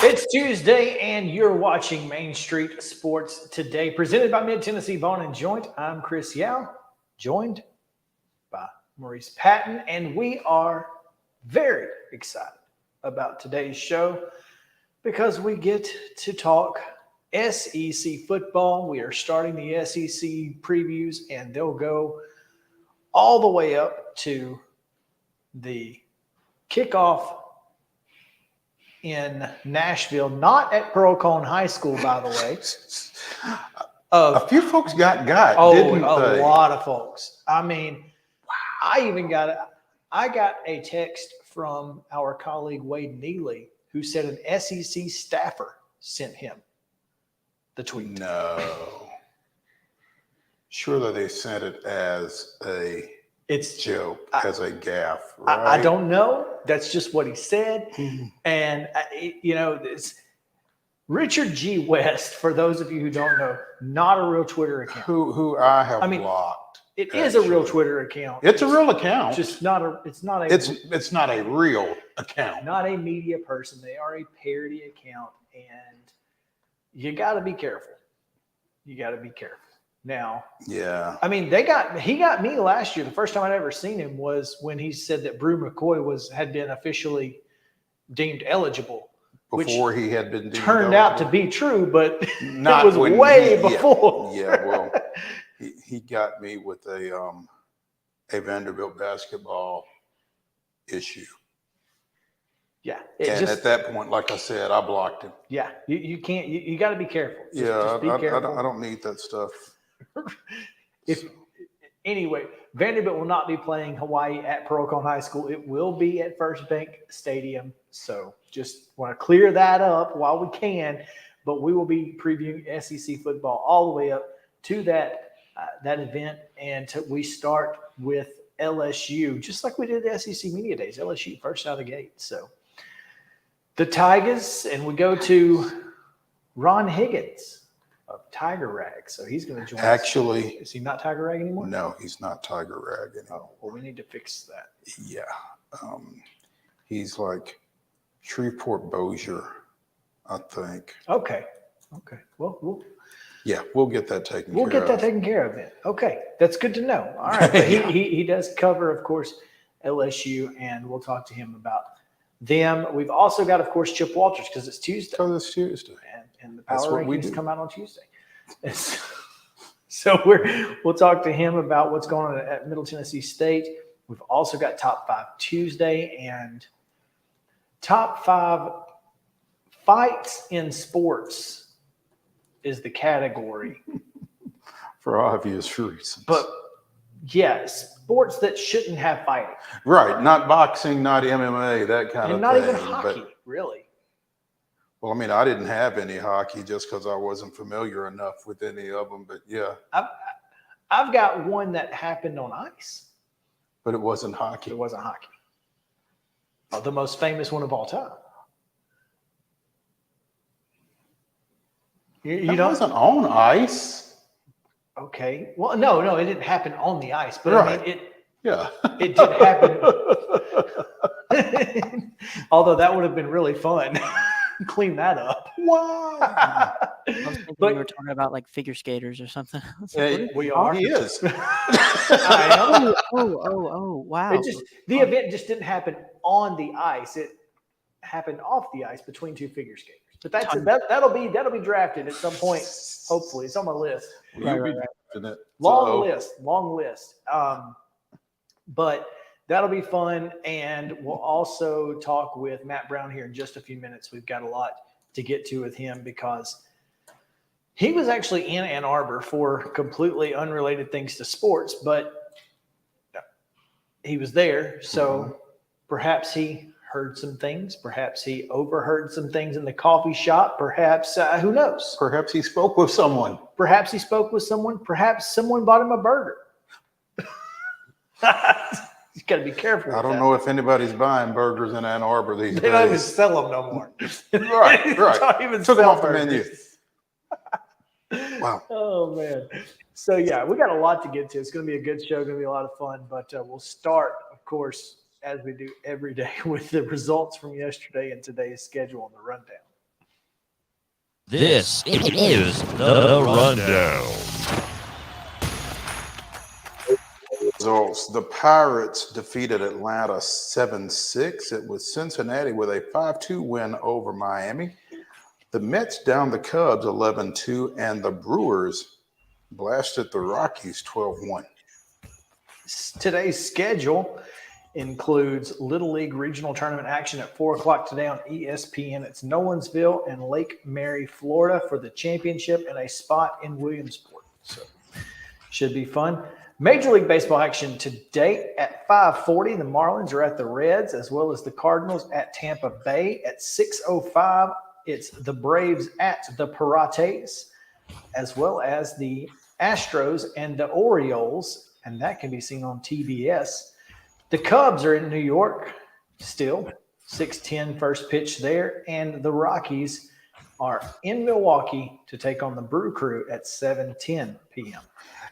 It's Tuesday, and you're watching Main Street Sports Today, presented by Mid-Tennessee Bone and Joint. I'm Chris Yao, joined by Maurice Patton, and we are very excited about today's show because we get to talk SEC football. We are starting the SEC previews, and they'll go all the way up to the kickoff in Nashville, not at Pearl-Cohn High School, by the way. A few folks got didn't they? Lot of folks. I mean, I got a text from our colleague Wade Neely, who said an SEC staffer sent him the tweet. No. Surely they sent it as a joke, as a gaffe, right? I don't know. That's just what he said. And, it's Richard G. West, for those of you who don't know, not a real Twitter account. Who I have blocked. It is a real Twitter account. It's a real account. Just not a real account. Not a media person. They are a parody account, and you got to be careful. Now, yeah. I mean, he got me last year. The first time I'd ever seen him was when he said that Brew McCoy had been officially deemed eligible. Before he had been deemed turned eligible. out to be true, but Not it was way before. Yeah, well, he got me with a Vanderbilt basketball issue. Yeah. At that point, like I said, I blocked him. Yeah, you can't. You got to be careful. Just be careful. I don't need that stuff. Anyway, Vanderbilt will not be playing Hawaii at Pearl-Cohn High School. It will be at First Bank Stadium. So just want to clear that up while we can. But we will be previewing SEC football all the way up to that event. And we start with LSU, just like we did the SEC Media Days. LSU first out of the gate. So the Tigers, and we go to Ron Higgins of Tiger Rag. So he's going to join us. Actually, is he not Tiger Rag anymore? No, he's not Tiger Rag anymore. Oh, well, we need to fix that. Yeah. He's like Shreveport Bossier, I think. Okay. Well, we'll get that taken care of. We'll get that taken care of then. Okay. That's good to know. All right. But he does cover, of course, LSU, and we'll talk to him about them. We've also got, of course, Chip Walters, because it's Tuesday. Oh, it's Tuesday. And the power rankings come out on Tuesday. So we'll talk to him about what's going on at Middle Tennessee State. We've also got Top 5 Tuesday and Top 5 Fights in Sports is the category. For obvious reasons. But yeah, sports that shouldn't have fighting. Right. Not boxing, not MMA, that kind of And not thing. even hockey, really. Well, I mean, I didn't have any hockey just because I wasn't familiar enough with any of them. But yeah. I've got one that happened on ice. But it wasn't hockey. It wasn't hockey. Oh, the most famous one of all time. You That wasn't on ice. Okay. Well, no, it didn't happen on the ice, but Right. I mean, Yeah. it did happen. Although that would have been really fun. Clean that up. Wow. I was thinking you were talking about like figure skaters or something. We are. He is. I am. Oh, wow. The event just didn't happen on the ice. It happened off the ice between two figure skaters. But that'll be drafted at some point. Hopefully, it's on my list. Right. Long list. But that'll be fun, and we'll also talk with Matt Brown here in just a few minutes. We've got a lot to get to with him because he was actually in Ann Arbor for completely unrelated things to sports, but he was there, so perhaps he heard some things. Perhaps he overheard some things in the coffee shop. Perhaps, who knows? Perhaps he spoke with someone. Perhaps he spoke with someone. Perhaps someone bought him a burger. You got to be careful. I don't know if anybody's buying burgers in Ann Arbor these They don't even days. sell them no more. Right. Don't even Took them sell off the menu. burgers. Wow. Oh, man. So, yeah, we got a lot to get to. It's going to be a good show, going to be a lot of fun. But we'll start, of course, as we do every day, with the results from yesterday and today's schedule on the rundown. This is the Rundown. Results. The Pirates defeated Atlanta 7-6. It was Cincinnati with a 5-2 win over Miami. The Mets down the Cubs 11-2, and the Brewers blasted the Rockies 12-1. Today's schedule includes Little League Regional Tournament action at 4 o'clock today on ESPN. It's Nolensville and Lake Mary, Florida for the championship and a spot in Williamsport. So should be fun. Major League Baseball action today at 5:40. The Marlins are at the Reds, as well as the Cardinals at Tampa Bay. At 6:05, it's the Braves at the Pirates, as well as the Astros and the Orioles, and that can be seen on TBS. The Cubs are in New York still, 6:10 first pitch there, and the Rockies are in Milwaukee to take on the Brew Crew at 7:10 p.m.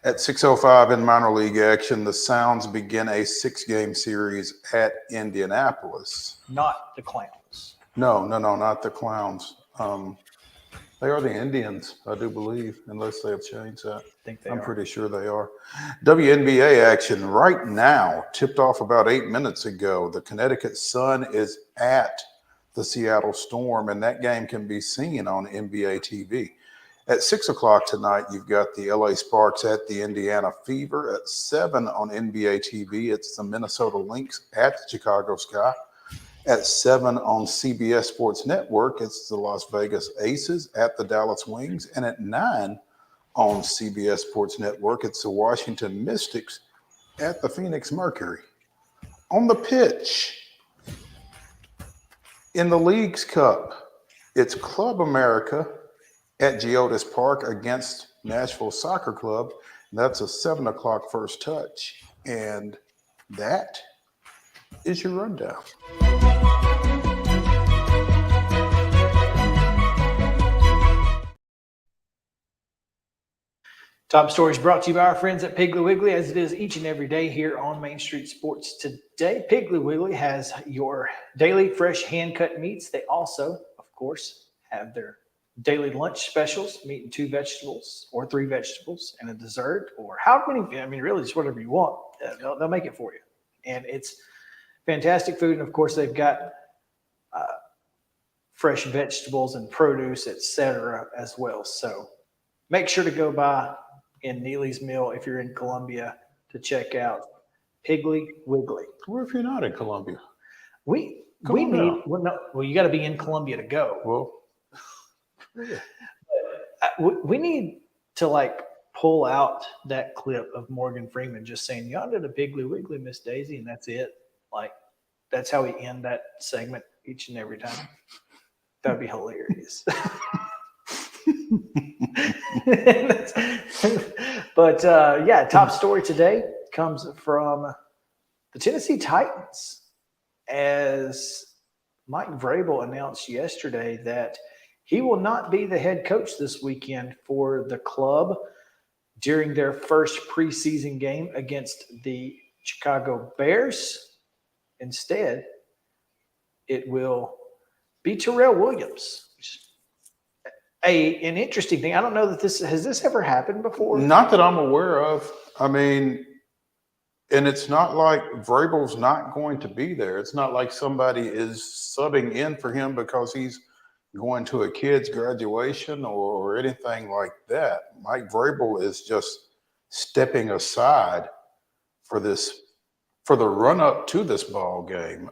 At 6:05 in minor league action, the Sounds begin a 6-game series at Indianapolis. Not the Clowns. No, not the Clowns. They are the Indians, I do believe, unless they have changed that. I think I'm pretty sure they are. WNBA action right now, tipped off about 8 minutes ago. The Connecticut Sun is at the Seattle Storm, and that game can be seen on NBA TV. At 6 o'clock tonight, you've got the LA Sparks at the Indiana Fever. At 7 on NBA TV, it's the Minnesota Lynx at the Chicago Sky. At 7 on CBS Sports Network, it's the Las Vegas Aces at the Dallas Wings. And at 9 on CBS Sports Network, it's the Washington Mystics at the Phoenix Mercury. On the pitch, in the Leagues Cup, it's Club America at Geodis Park against Nashville Soccer Club. That's a 7 o'clock first touch. And that is your rundown. Top stories brought to you by our friends at Piggly Wiggly, as it is each and every day here on Main Street Sports Today. Piggly Wiggly has your daily fresh hand-cut meats. They also, of course, have their daily lunch specials, meat and 2 vegetables or 3 vegetables and a dessert, or how many, I mean, really just whatever you want. They'll make it for you. And it's fantastic food. And of course, they've got fresh vegetables and produce, etc. as well. So make sure to go by in Neely's Mill if you're in Columbia to check out Piggly Wiggly. What if you're not in Columbia? You got to be in Columbia to go. Well, we need to pull out that clip of Morgan Freeman just saying, "Y'all did a Piggly Wiggly, Miss Daisy," and that's it. That's how we end that segment each and every time. That'd be hilarious. But top story today comes from the Tennessee Titans, as Mike Vrabel announced yesterday that he will not be the head coach this weekend for the club during their first preseason game against the Chicago Bears. Instead, it will be Terrell Williams. An interesting thing. I don't know that has this ever happened before? Not that I'm aware of. I mean, and it's not like Vrabel's not going to be there. It's not like somebody is subbing in for him because he's going to a kid's graduation or anything like that. Mike Vrabel is just stepping aside for the run up to this ball game.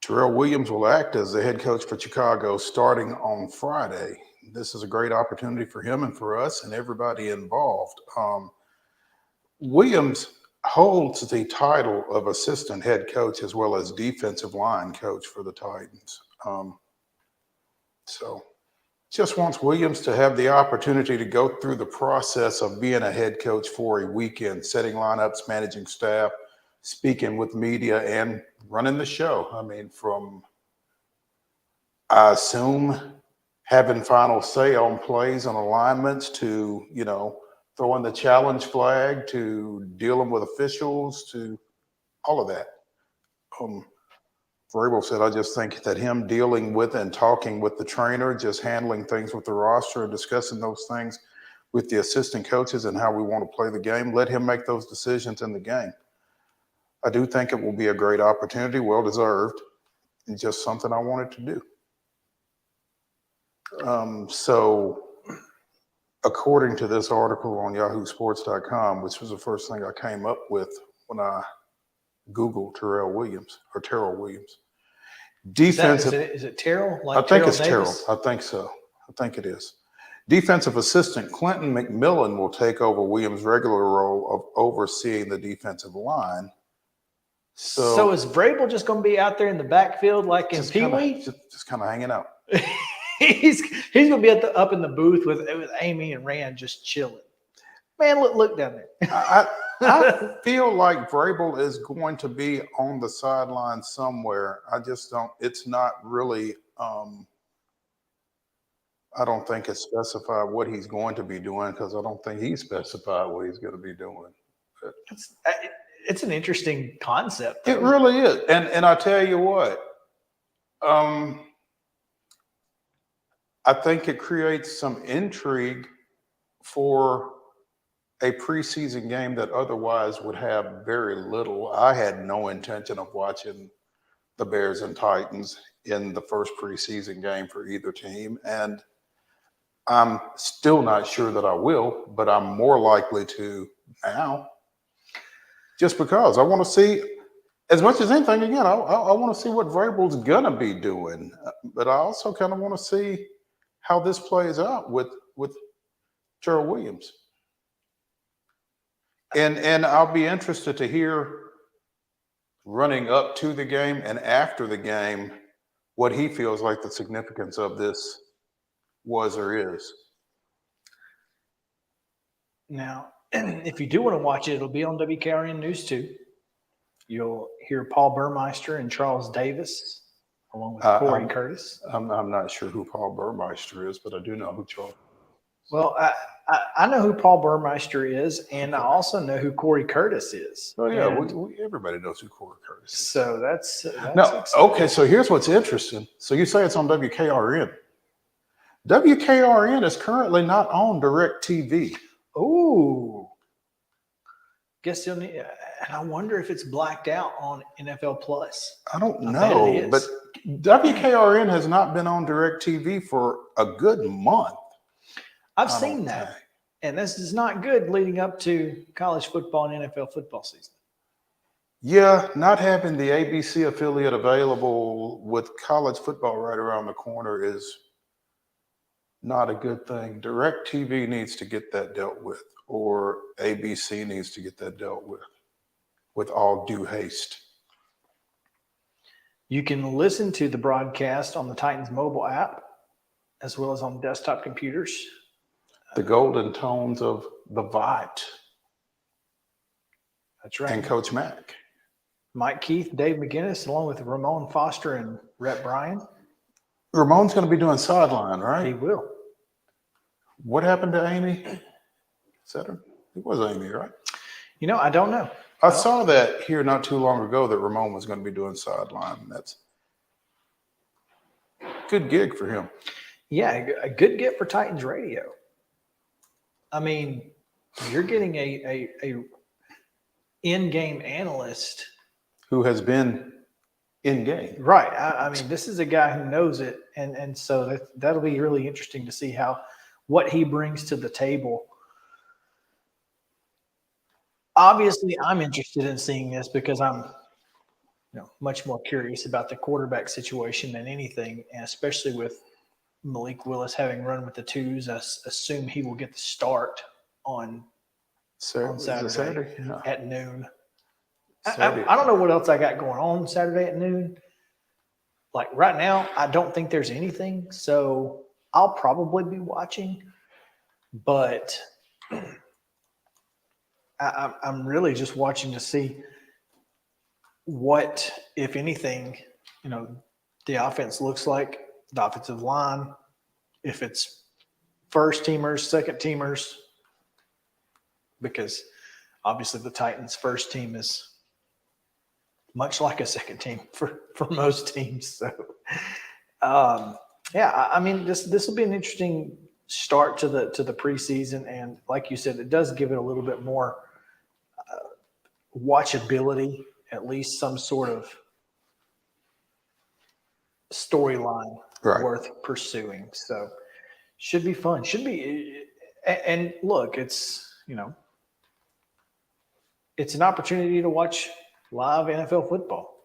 Terrell Williams will act as the head coach for Chicago starting on Friday. This is a great opportunity for him and for us and everybody involved. Williams holds the title of assistant head coach as well as defensive line coach for the Titans. So just wants Williams to have the opportunity to go through the process of being a head coach for a weekend, setting lineups, managing staff, speaking with media, and running the show. I mean, I assume, having final say on plays and alignments to, throwing the challenge flag, to dealing with officials, to all of that. Vrabel said, I just think that him dealing with and talking with the trainer, just handling things with the roster and discussing those things with the assistant coaches and how we want to play the game, let him make those decisions in the game. I do think it will be a great opportunity, well-deserved, and just something I wanted to do. So according to this article on yahoosports.com, which was the first thing I came up with when I Googled Terrell Williams. Defensive. Is it Terrell? I think it's Terrell. I think so. I think it is. Defensive assistant Clinton McMillan will take over Williams' regular role of overseeing the defensive line. So is Vrabel just going to be out there in the backfield like in Pee Wee? Just kind of hanging out. he's going to be up in the booth with Amy and Rand just chilling. Man, look down there. I feel like Vrabel is going to be on the sideline somewhere. I just don't. It's not really. I don't think it's specified what he's going to be doing because I don't think he's specified what he's going to be doing. It's an interesting concept, though. It really is. And I tell you what, I think it creates some intrigue for a preseason game that otherwise would have very little. I had no intention of watching the Bears and Titans in the first preseason game for either team. And I'm still not sure that I will, but I'm more likely to now. Just because I want to see, as much as anything, again, I want to see what Vrabel's going to be doing. But I also kind of want to see how this plays out with Terrell Williams. And I'll be interested to hear running up to the game and after the game what he feels like the significance of this was or is. Now, if you do want to watch it, it'll be on WKRN News 2. You'll hear Paul Burmeister and Charles Davis, along with Corey Curtis. I'm not sure who Paul Burmeister is, but I do know who Charles. Well, I know who Paul Burmeister is, and I also know who Corey Curtis is. Oh yeah, everybody knows who Corey Curtis is. So that's no. Okay, so here's what's interesting. So you say it's on WKRN. WKRN is currently not on DirecTV. Ooh. Guess you'll need, and I wonder if it's blacked out on NFL Plus. I don't know, but WKRN has not been on DirecTV for a good month. I've seen that, and this is not good leading up to college football and NFL football season. Yeah, not having the ABC affiliate available with college football right around the corner is not a good thing. DirecTV needs to get that dealt with, or ABC needs to get that dealt with all due haste. You can listen to the broadcast on the Titans mobile app as well as on desktop computers. The golden tones of the Vite That's right. and Coach Mack. Mike Keith, Dave McGinnis, along with Ramon Foster and Rhett Bryan. Ramon's going to be doing sideline, He right? will. What happened to Amy? Is that her? It was Amy, right? You know, I don't know. I saw that here not too long ago that Ramon was going to be doing sideline. That's a good gig for him. Yeah, a good get for Titans radio. I mean, you're getting a in-game analyst. Who has been in game. Right. I mean, this is a guy who knows it. And so that'll be really interesting to see what he brings to the table. Obviously, I'm interested in seeing this because I'm much more curious about the quarterback situation than anything, and especially with Malik Willis having run with the twos. I assume he will get the start on Saturday Yeah. at noon. Saturday. I don't know what else I got going on Saturday at noon. Like right now, I don't think there's anything, so I'll probably be watching. But I'm really just watching to see what, if anything, the offense looks like, the offensive line, if it's first teamers, second teamers, because obviously the Titans' first team is much like a second team for most teams. So, I mean, this will be an interesting start to the preseason, and like you said, it does give it a little bit more watchability, at least some sort of storyline worth pursuing. So, should be fun. Should be, and look, it's it's an opportunity to watch live NFL football,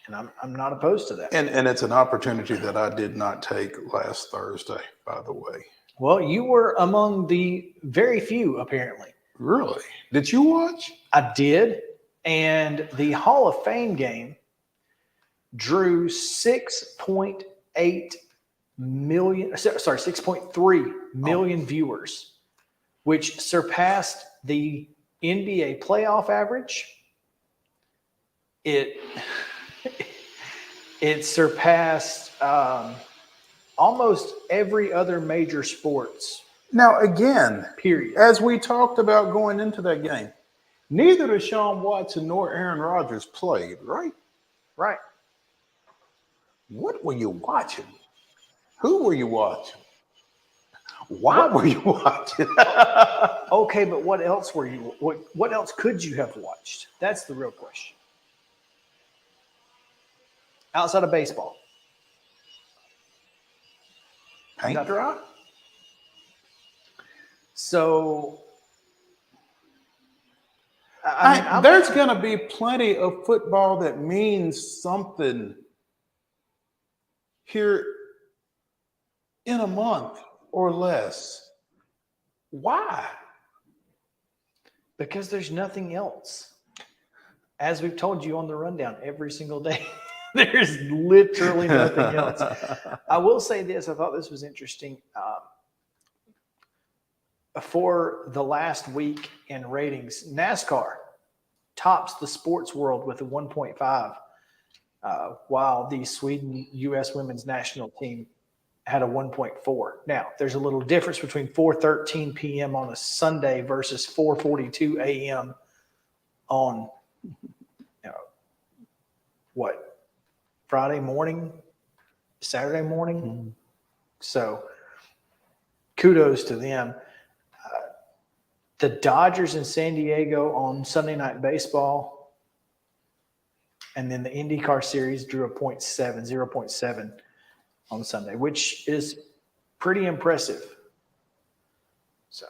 and I'm not opposed to that. And it's an opportunity that I did not take last Thursday, by the way. Well, you were among the very few, apparently. Really? Did you watch? I did, and the Hall of Fame game drew 6.3 million viewers, which surpassed the NBA playoff average. It surpassed almost every other major sports. Now, again, Period. as we talked about going into that game, neither Deshaun Watson nor Aaron Rodgers played, right? Right. What were you watching? Who were you watching? Why were you watching? Okay, but what else were you? What else could you have watched? That's the real question. Outside of baseball, Paint dry? so There's going to be plenty of football that means something here in a month or less. Why? because there's nothing else. As we've told you on the rundown every single day, there's literally nothing else. I will say this. I thought this was interesting. For the last week in ratings, NASCAR tops the sports world with a 1.5, while the Sweden-U.S. women's national team had a 1.4. Now, there's a little difference between 4:13 p.m. on a Sunday versus 4:42 a.m. on Friday morning, Saturday morning. Mm-hmm. So kudos to them. The Dodgers in San Diego on Sunday Night Baseball, and then the IndyCar Series drew a 0.7 on Sunday, which is pretty impressive. So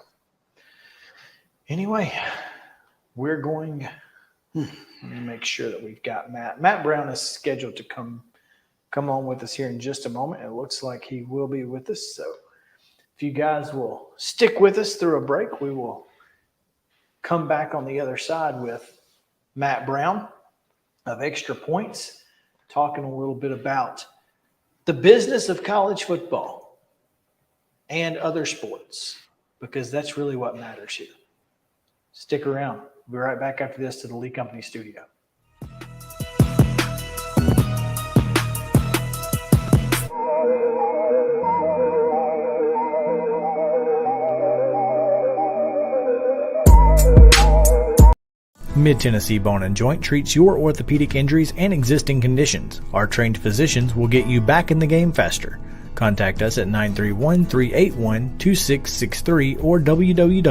anyway, we're going let me make sure that we've got Matt. Matt Brown is scheduled to come on with us here in just a moment. It looks like he will be with us. So If you guys will stick with us through a break, we will come back on the other side with Matt Brown of Extra Points, talking a little bit about the business of college football and other sports, because that's really what matters here. Stick around. We'll be right back after this to the Lee Company studio. Mid-Tennessee Bone and Joint treats your orthopedic injuries and existing conditions. Our trained physicians will get you back in the game faster. Contact us at 931-381-2663 or www.mtbj.net.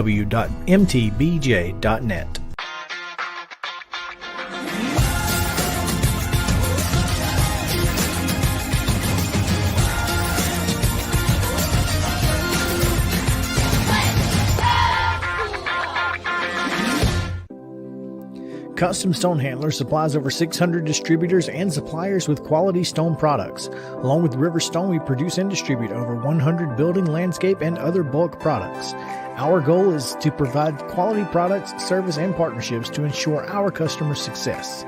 Custom Stone Handler supplies over 600 distributors and suppliers with quality stone products. Along with River Stone, we produce and distribute over 100 building, landscape, and other bulk products. Our goal is to provide quality products, service, and partnerships to ensure our customers' success.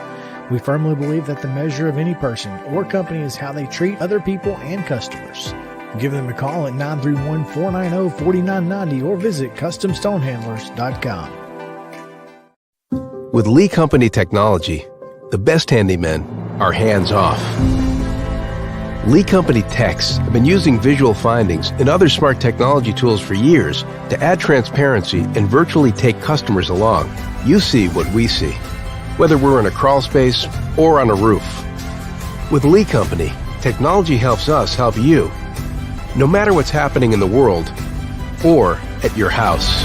We firmly believe that the measure of any person or company is how they treat other people and customers. Give them a call at 931-490-4990 or visit CustomStonehandlers.com. With Lee Company technology, the best handymen are hands-off. Lee Company techs have been using visual findings and other smart technology tools for years to add transparency and virtually take customers along. You see what we see, whether we're in a crawl space or on a roof. With Lee Company, technology helps us help you, no matter what's happening in the world or at your house.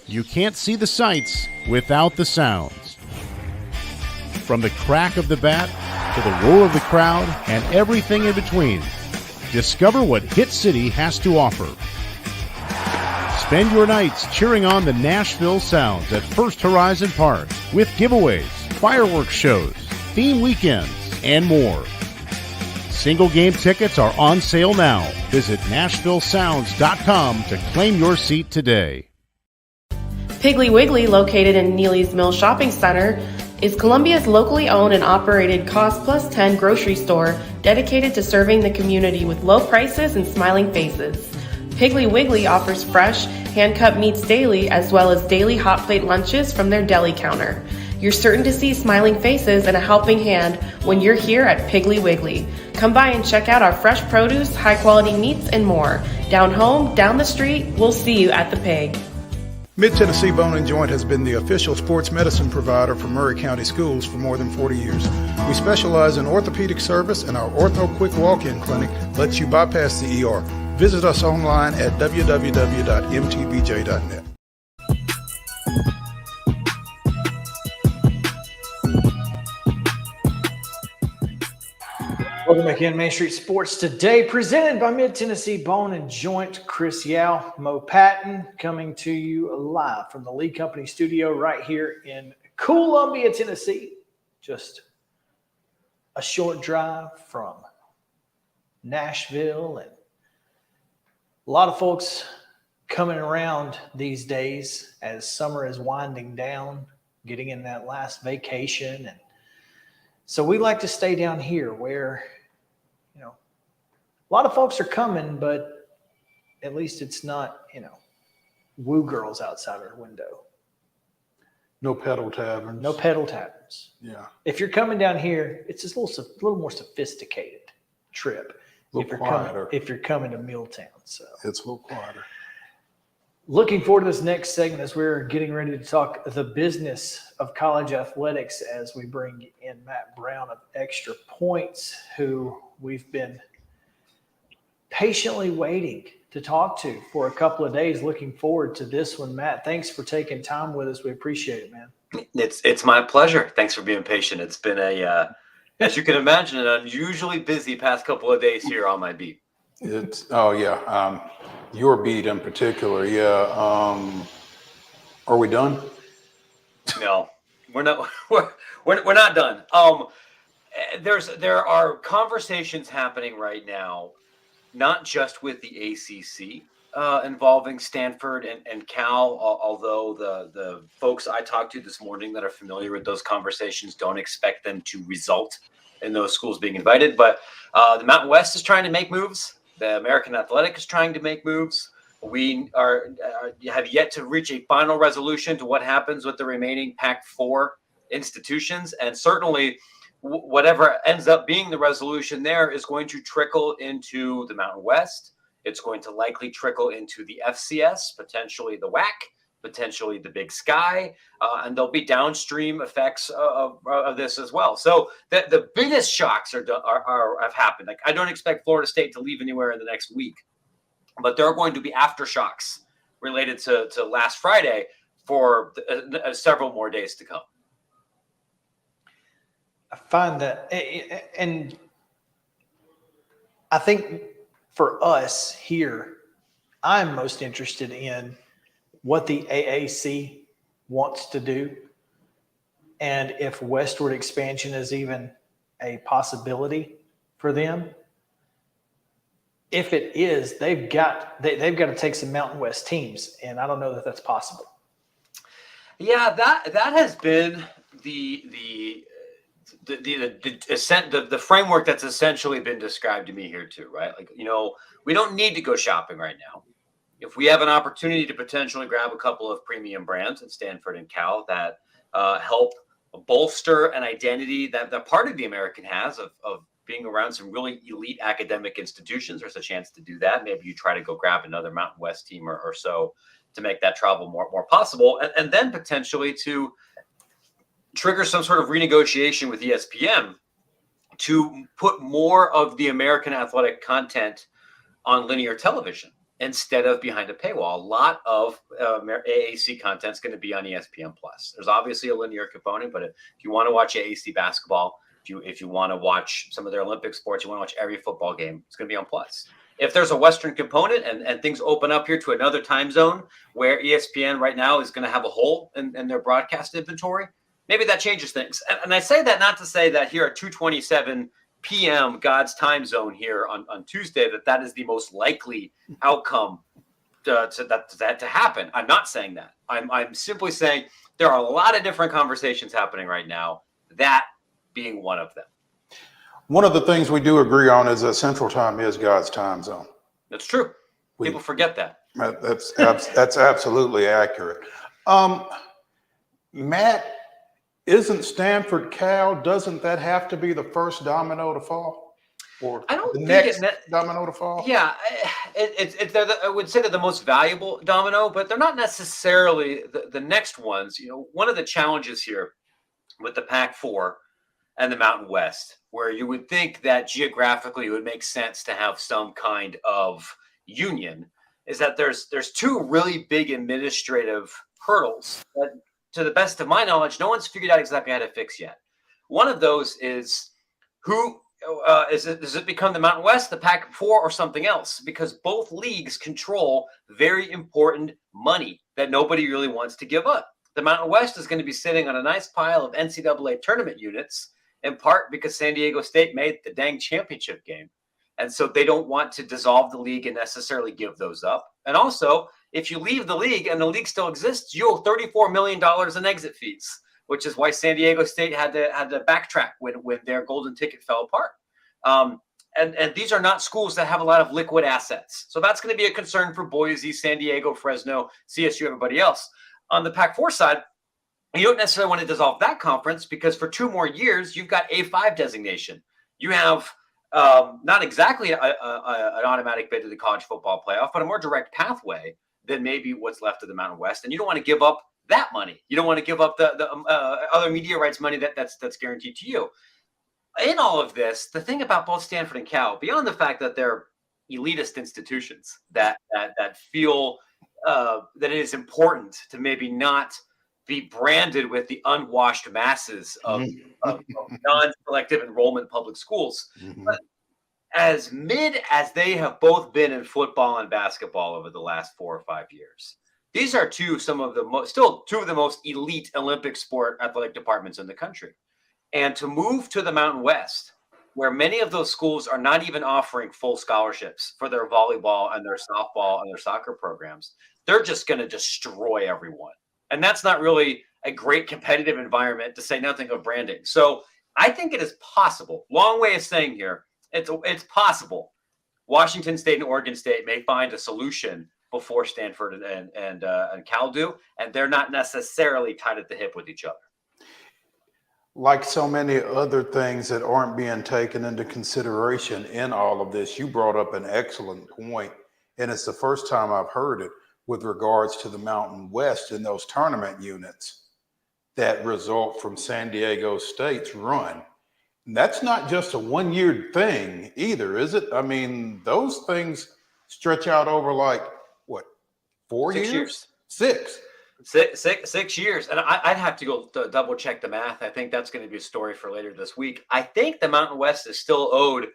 You can't see the sights without the sounds. From the crack of the bat to the roar of the crowd and everything in between, discover what Hit City has to offer. Spend your nights cheering on the Nashville Sounds at First Horizon Park with giveaways, fireworks shows, theme weekends, and more. Single game tickets are on sale now. Visit NashvilleSounds.com to claim your seat today. Piggly Wiggly, located in Neely's Mill Shopping Center, is Columbia's locally owned and operated Cost Plus 10 grocery store dedicated to serving the community with low prices and smiling faces. Piggly Wiggly offers fresh, hand-cut meats daily, as well as daily hot plate lunches from their deli counter. You're certain to see smiling faces and a helping hand when you're here at Piggly Wiggly. Come by and check out our fresh produce, high-quality meats, and more. Down home, down the street, we'll see you at the Pig. Mid-Tennessee Bone and Joint has been the official sports medicine provider for Murray County Schools for more than 40 years. We specialize in orthopedic service, and our Ortho Quick Walk-In Clinic lets you bypass the ER. Visit us online at www.mtbj.net. Welcome back in Main Street Sports Today, presented by Mid-Tennessee Bone and Joint. Chris Yao, Mo Patton, coming to you live from the Lee Company studio right here in Columbia, Tennessee. Just a short drive from Nashville, and a lot of folks coming around these days as summer is winding down, getting in that last vacation. And so we like to stay down here where, you know, a lot of folks are coming, but at least it's not, woo girls outside our window. No pedal taverns. No pedal taverns. Yeah. If you're coming down here, it's just a little more sophisticated trip. A little quieter. If you're coming to Milltown. So It's a little quieter. looking forward to this next segment as we're getting ready to talk the business of college athletics as we bring in Matt Brown of Extra Points, who we've been patiently waiting to talk to for a couple of days. Looking forward to this one. Matt, thanks for taking time with us. We appreciate it, man. It's my pleasure. Thanks for being patient. It's been as you can imagine, an unusually busy past couple of days here on my beat. Your beat in particular. Yeah. Are we done? No, we're not. We're not done. There are conversations happening right now not just with the ACC involving Stanford and Cal, although the folks I talked to this morning that are familiar with those conversations don't expect them to result in those schools being invited. But the Mountain West is trying to make moves. The American Athletic is trying to make moves. We have yet to reach a final resolution to what happens with the remaining Pac-4 institutions, and certainly whatever ends up being the resolution there is going to trickle into the Mountain West. It's going to likely trickle into the FCS, potentially the WAC, potentially the Big Sky, and there'll be downstream effects of this as well. So the biggest shocks have happened. Like, I don't expect Florida State to leave anywhere in the next week, but there are going to be aftershocks related to last Friday for several more days to come. I find that, and I think for us here, I'm most interested in what the AAC wants to do and if westward expansion is even a possibility for them. If it is, they've got to take some Mountain West teams, and I don't know that that's possible. Yeah, that has been the framework that's essentially been described to me here too, right? Like, we don't need to go shopping right now. If we have an opportunity to potentially grab a couple of premium brands at Stanford and Cal that help bolster an identity that part of the American has of being around some really elite academic institutions, there's a chance to do that. Maybe you try to go grab another Mountain West team or so to make that travel more possible, and then potentially to trigger some sort of renegotiation with ESPN to put more of the American athletic content on linear television instead of behind a paywall. A lot of AAC content is going to be on ESPN Plus. There's obviously a linear component, but if you want to watch AAC basketball, if you want to watch some of their Olympic sports, you want to watch every football game, it's going to be on Plus. If there's a Western component and things open up here to another time zone where ESPN right now is going to have a hole in their broadcast inventory, maybe that changes things. And I say that not to say that here at 2:27 p.m. God's time zone here on Tuesday, that is the most likely outcome to happen. I'm not saying that. I'm simply saying there are a lot of different conversations happening right now, that being one of them. One of the things we do agree on is that Central Time is God's time zone. That's true. People forget that. That's absolutely accurate. Matt, isn't Stanford Cal, doesn't that have to be the first domino to fall? Or I don't the think next domino to fall? Yeah, I would say they're the most valuable domino, but they're not necessarily the next ones. One of the challenges here with the Pac-4 and the Mountain West, where you would think that geographically it would make sense to have some kind of union, is that there's two really big administrative hurdles that, to the best of my knowledge, no one's figured out exactly how to fix yet. One of those is does it become the Mountain West, the Pac-4, or something else? Because both leagues control very important money that nobody really wants to give up. The Mountain West is going to be sitting on a nice pile of NCAA tournament units, in part because San Diego State made the dang championship game. And so they don't want to dissolve the league and necessarily give those up. And also, if you leave the league and the league still exists, you owe $34 million in exit fees, which is why San Diego State had to backtrack when their golden ticket fell apart. And these are not schools that have a lot of liquid assets. So that's going to be a concern for Boise, San Diego, Fresno, CSU, everybody else. On the Pac-4 side, you don't necessarily want to dissolve that conference because for 2 more years, you've got A5 designation. You have not exactly an automatic bid to the college football playoff, but a more direct pathway than maybe what's left of the Mountain West. And you don't want to give up that money. You don't want to give up the other media rights money that's guaranteed to you. In all of this, the thing about both Stanford and Cal, beyond the fact that they're elitist institutions that feel that it is important to maybe not be branded with the unwashed masses of non-selective enrollment public schools. Mm-hmm. But as mid as they have both been in football and basketball over the last 4 or 5 years, these are two of the most elite Olympic sport athletic departments in the country. And to move to the Mountain West where many of those schools are not even offering full scholarships for their volleyball and their softball and their soccer programs. They're just going to destroy everyone. And that's not really a great competitive environment, to say nothing of branding. So I think it is possible. Long way of saying here, it's possible Washington State and Oregon State may find a solution before Stanford and Cal do, and they're not necessarily tied at the hip with each other. Like so many other things that aren't being taken into consideration in all of this, you brought up an excellent point, and it's the first time I've heard it with regards to the Mountain West and those tournament units that result from San Diego State's run. And that's not just a one-year thing either, is it? I mean, those things stretch out over like, what, 4 6 years? years. 6. 6 years. And I'd have to go to double check the math. I think that's going to be a story for later this week. I think the Mountain West is still owed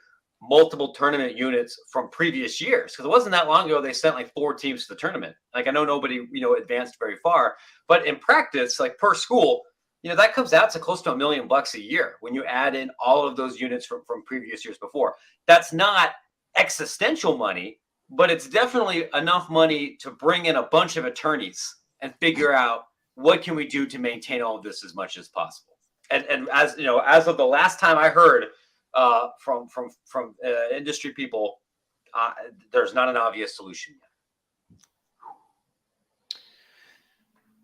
multiple tournament units from previous years, because it wasn't that long ago they sent like 4 teams to the tournament. Like, I know nobody, advanced very far, but in practice, like per school, that comes out to close to $1 million a year when you add in all of those units from previous years before. That's not existential money, but it's definitely enough money to bring in a bunch of attorneys and figure out what can we do to maintain all of this as much as possible. And as as of the last time I heard from industry people, there's not an obvious solution yet.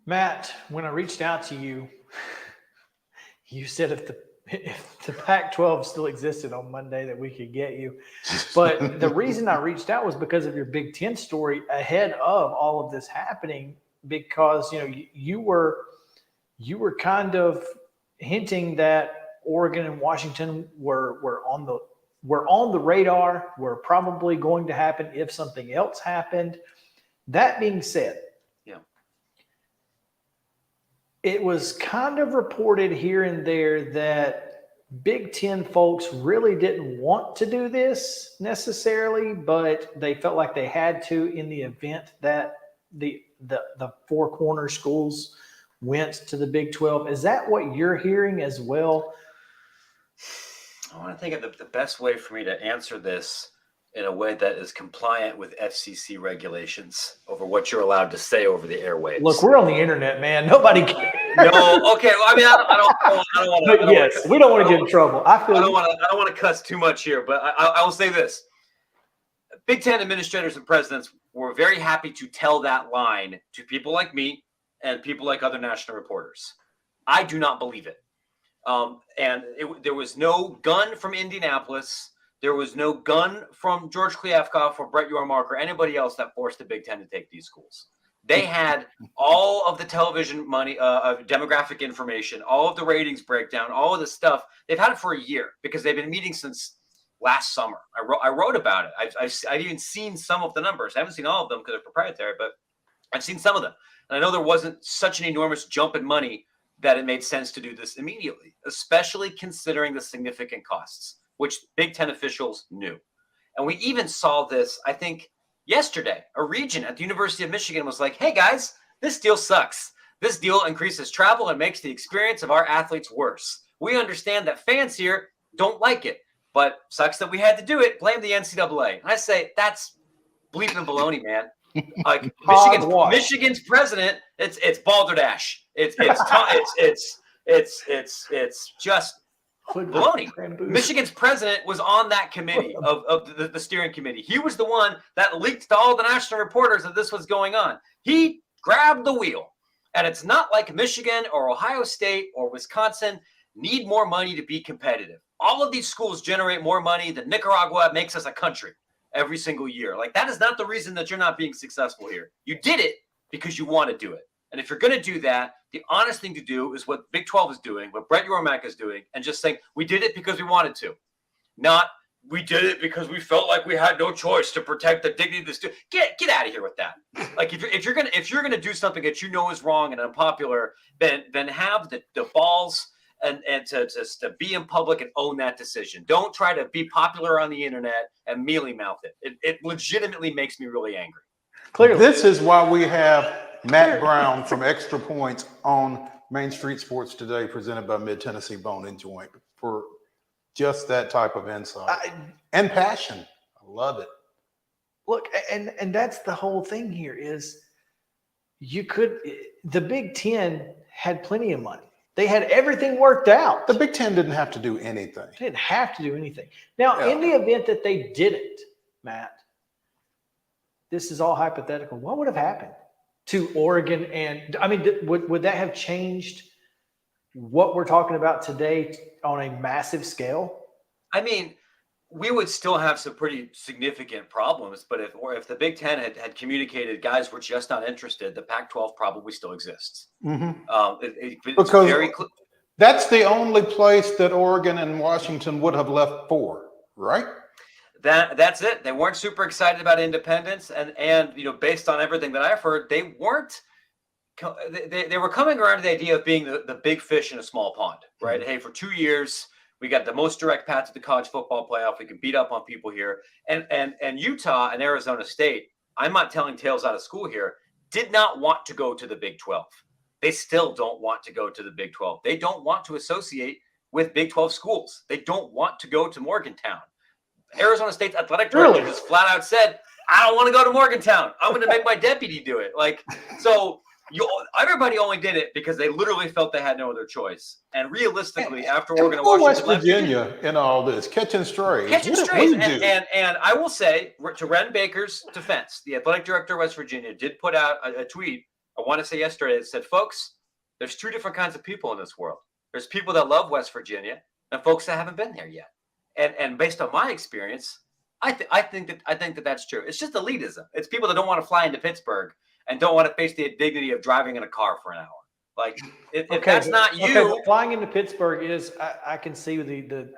Matt, when I reached out to you, you said if the Pac-12 still existed on Monday that we could get you. But the reason I reached out was because of your Big Ten story ahead of all of this happening, because you were kind of hinting that Oregon and Washington were on the radar, were probably going to happen if something else happened. That being said, it was kind of reported here and there that Big Ten folks really didn't want to do this necessarily, but they felt like they had to in the event that the Four Corner schools went to the Big 12. Is that what you're hearing as well? I want to think of the best way for me to answer this in a way that is compliant with FCC regulations over what you're allowed to say over the airwaves. Look, we're on the internet, man. Nobody cares. No, okay. Well, I mean, I don't want to. But yes, we don't want to get in trouble. I don't want to cuss too much here, but I will say this: Big Ten administrators and presidents were very happy to tell that line to people like me and people like other national reporters. I do not believe it. There was no gun from Indianapolis. There was no gun from George Kliavkoff or Brett Yormark or anybody else that forced the Big Ten to take these schools. They had all of the television money, demographic information, all of the ratings breakdown, all of the stuff. They've had it for a year because they've been meeting since last summer. I wrote about it. I've even seen some of the numbers. I haven't seen all of them because they're proprietary, but I've seen some of them. And I know there wasn't such an enormous jump in money that it made sense to do this immediately, especially considering the significant costs, which Big Ten officials knew. And we even saw this, I think, yesterday. A regent at the University of Michigan was like, hey, guys, this deal sucks. This deal increases travel and makes the experience of our athletes worse. We understand that fans here don't like it, but sucks that we had to do it. Blame the NCAA. And I say, that's bleeping baloney, man. Like Michigan's president, it's balderdash. It's just baloney. Michigan's president was on that committee of the steering committee. He was the one that leaked to all the national reporters that this was going on. He grabbed the wheel. And it's not like Michigan or Ohio State or Wisconsin need more money to be competitive. All of these schools generate more money than Nicaragua makes as a country every single year. Like, that is not the reason that you're not being successful here. You did it because you want to do it. And if you're going to do that, the honest thing to do is what Big 12 is doing, what Brett Yormark is doing, and just saying, we did it because we wanted to. Not, we did it because we felt like we had no choice to protect the dignity of the student. Get out of here with that. Like, if you're gonna do something that you know is wrong and unpopular, then have the balls and to be in public and own that decision. Don't try to be popular on the internet and mealy mouth it. It legitimately makes me really angry. Clearly, this is why we have Matt Brown from Extra Points on Main Street Sports Today, presented by Mid Tennessee Bone and Joint. For just that type of insight and passion. I love it. Look, and that's the whole thing here is the Big Ten had plenty of money. They had everything worked out. The Big Ten didn't have to do anything. They didn't have to do anything. Now, Yeah. in the event that they didn't, Matt, this is all hypothetical. What would have happened to Oregon? And I mean, would that have changed what we're talking about today on a massive scale? I mean, we would still have some pretty significant problems, but if the Big Ten had communicated, guys, we're just not interested, the Pac-12 probably still exists. It's Because very that's the only place that Oregon and Washington would have left for, right? That's it. They weren't super excited about independence, and you know, based on everything that I've heard, they weren't. They were coming around to the idea of being the big fish in a small pond, right? Hey, for 2 years. We got the most direct path to the college football playoff. We can beat up on people here. And Utah and Arizona State, I'm not telling tales out of school here, did not want to go to the Big 12. They still don't want to go to the Big 12. They don't want to associate with Big 12 schools. They don't want to go to Morgantown. Arizona State's athletic director just flat out said, I don't want to go to Morgantown. I'm going to make my deputy do it. Everybody only did it because they literally felt they had no other choice. And realistically, after Oregon and Washington, West Virginia in all this catching strays. And I will say, to Ren Baker's defense, the athletic director of West Virginia did put out a tweet. I want to say yesterday that said, "Folks, there's two different kinds of people in this world. There's people that love West Virginia, and folks that haven't been there yet." And based on my experience, I think that that's true. It's just elitism. It's people that don't want to fly into Pittsburgh and don't want to face the indignity of driving in a car for an hour. Like, if that's not you, flying into Pittsburgh is. I can see the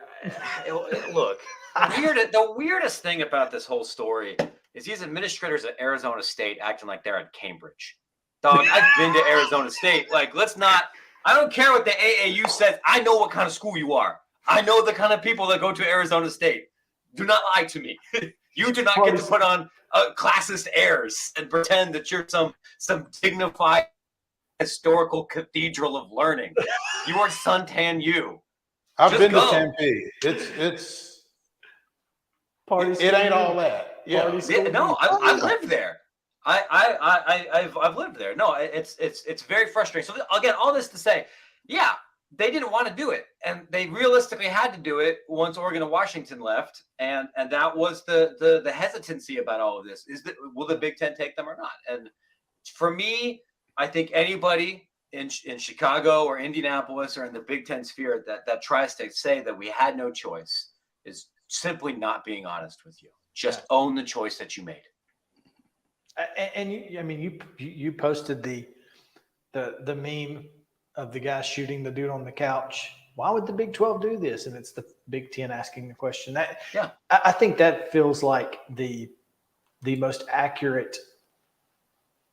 look. The weirdest thing about this whole story is these administrators at Arizona State acting like they're at Cambridge. Dog, I've been to Arizona State. Like, let's not. I don't care what the AAU says. I know what kind of school you are. I know the kind of people that go to Arizona State. Do not lie to me. You do not get to put on classist airs and pretend that you're some dignified historical cathedral of learning. You are suntan you. I've been to Tempe. It's party. It ain't all that. Yeah. No, I've lived there. I've lived there. No, it's very frustrating. So again, all this to say, yeah, they didn't want to do it, and they realistically had to do it once Oregon and Washington left, and that was the hesitancy about all of this. Is that will the Big Ten take them or not? And for me, I think anybody in Chicago or Indianapolis or in the Big Ten sphere that tries to say that we had no choice is simply not being honest with you. Just own the choice that you made. And you posted the meme of the guy shooting the dude on the couch. Why would the Big 12 do this? And it's the Big Ten asking the question. I think that feels like the most accurate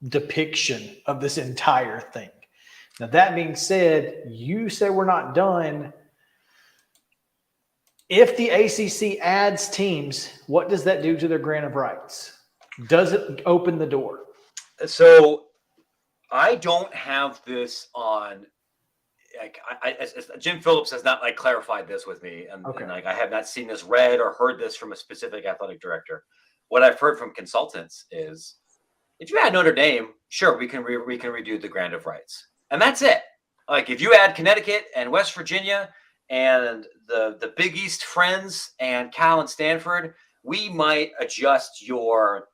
depiction of this entire thing. Now, that being said, you say we're not done. If the ACC adds teams, what does that do to their grant of rights? Does it open the door? So I don't have this on. Jim Phillips has not clarified this with me, and I have not seen this read or heard this from a specific athletic director. What I've heard from consultants is, if you add Notre Dame, sure, we can redo the grant of rights, and that's it. Like, if you add Connecticut and West Virginia and the Big East Friends and Cal and Stanford, we might adjust your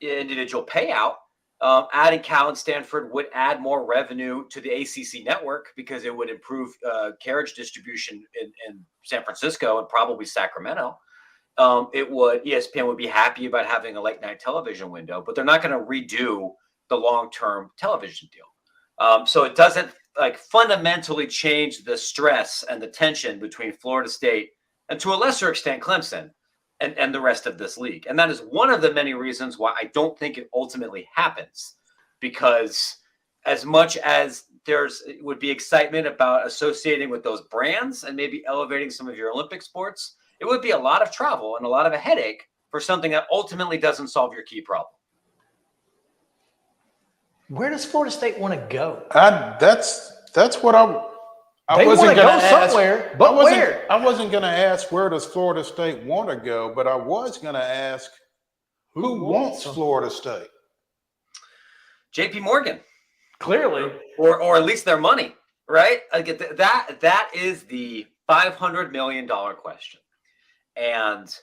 individual payout. Adding Cal and Stanford would add more revenue to the ACC network because it would improve carriage distribution in San Francisco and probably Sacramento. ESPN would be happy about having a late night television window, but they're not going to redo the long-term television deal. So it doesn't fundamentally change the stress and the tension between Florida State and, to a lesser extent, Clemson and the rest of this league. And that is one of the many reasons why I don't think it ultimately happens, because as much as would be excitement about associating with those brands and maybe elevating some of your Olympic sports, it would be a lot of travel and a lot of a headache for something that ultimately doesn't solve your key problem. Where does Florida State want to go? That's what They want to go somewhere, but where? I wasn't going to ask where does Florida State want to go, but I was going to ask who wants Florida State? JP Morgan. Clearly. Or at least their money, right? That is the $500 million question. And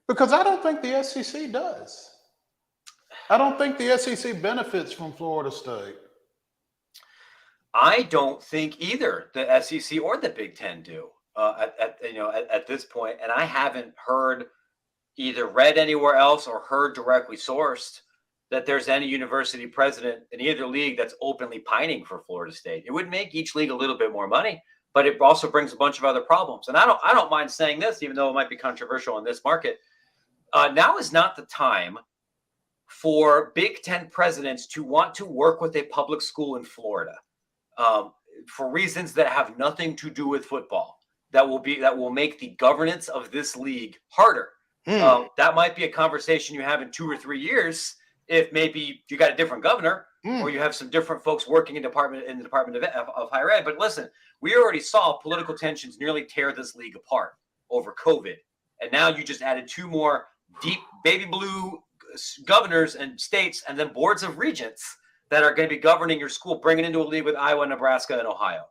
because I don't think the SEC does. I don't think the SEC benefits from Florida State. I don't think either the SEC or the Big Ten do at this point. And I haven't heard either read anywhere else or heard directly sourced that there's any university president in either league that's openly pining for Florida State. It would make each league a little bit more money, but it also brings a bunch of other problems. And I don't mind saying this, even though it might be controversial in this market. Now is not the time for Big Ten presidents to want to work with a public school in Florida for reasons that have nothing to do with football. That will make the governance of this league harder. That might be a conversation you have in 2 or 3 years if maybe you got a different governor or you have some different folks working in the Department of Higher Ed. But listen, we already saw political tensions nearly tear this league apart over COVID. And now you just added 2 more deep baby blue governors and states and then boards of regents that are going to be governing your school, bringing into a league with Iowa, Nebraska, and Ohio.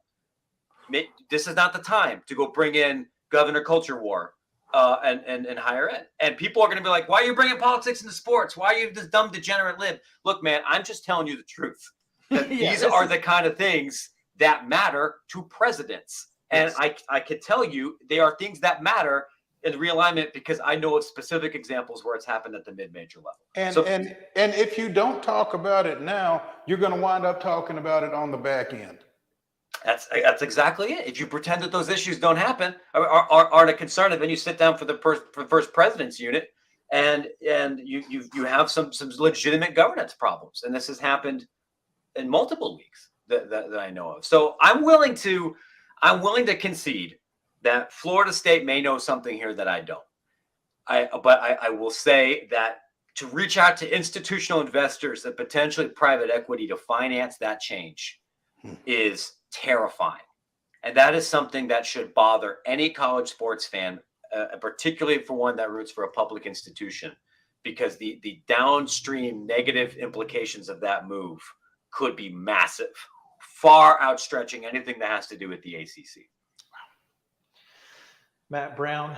This is not the time to go bring in Governor Culture War and higher ed. And people are going to be like, why are you bringing politics into sports? Why are you this dumb, degenerate lib? Look, man, I'm just telling you the truth. These are the kind of things that matter to presidents. And I could tell you they are things that matter in realignment because I know of specific examples where it's happened at the mid-major level. And if you don't talk about it now, you're going to wind up talking about it on the back end. That's exactly it. If you pretend that those issues don't happen, aren't a concern, and then you sit down for the first president's unit, and you have some legitimate governance problems, and this has happened in multiple leagues that I know of. So I'm willing to concede that Florida State may know something here that I don't. But I will say that to reach out to institutional investors and potentially private equity to finance that change is terrifying. And that is something that should bother any college sports fan, particularly for one that roots for a public institution, because the downstream negative implications of that move could be massive, far outstretching anything that has to do with the ACC. Matt Brown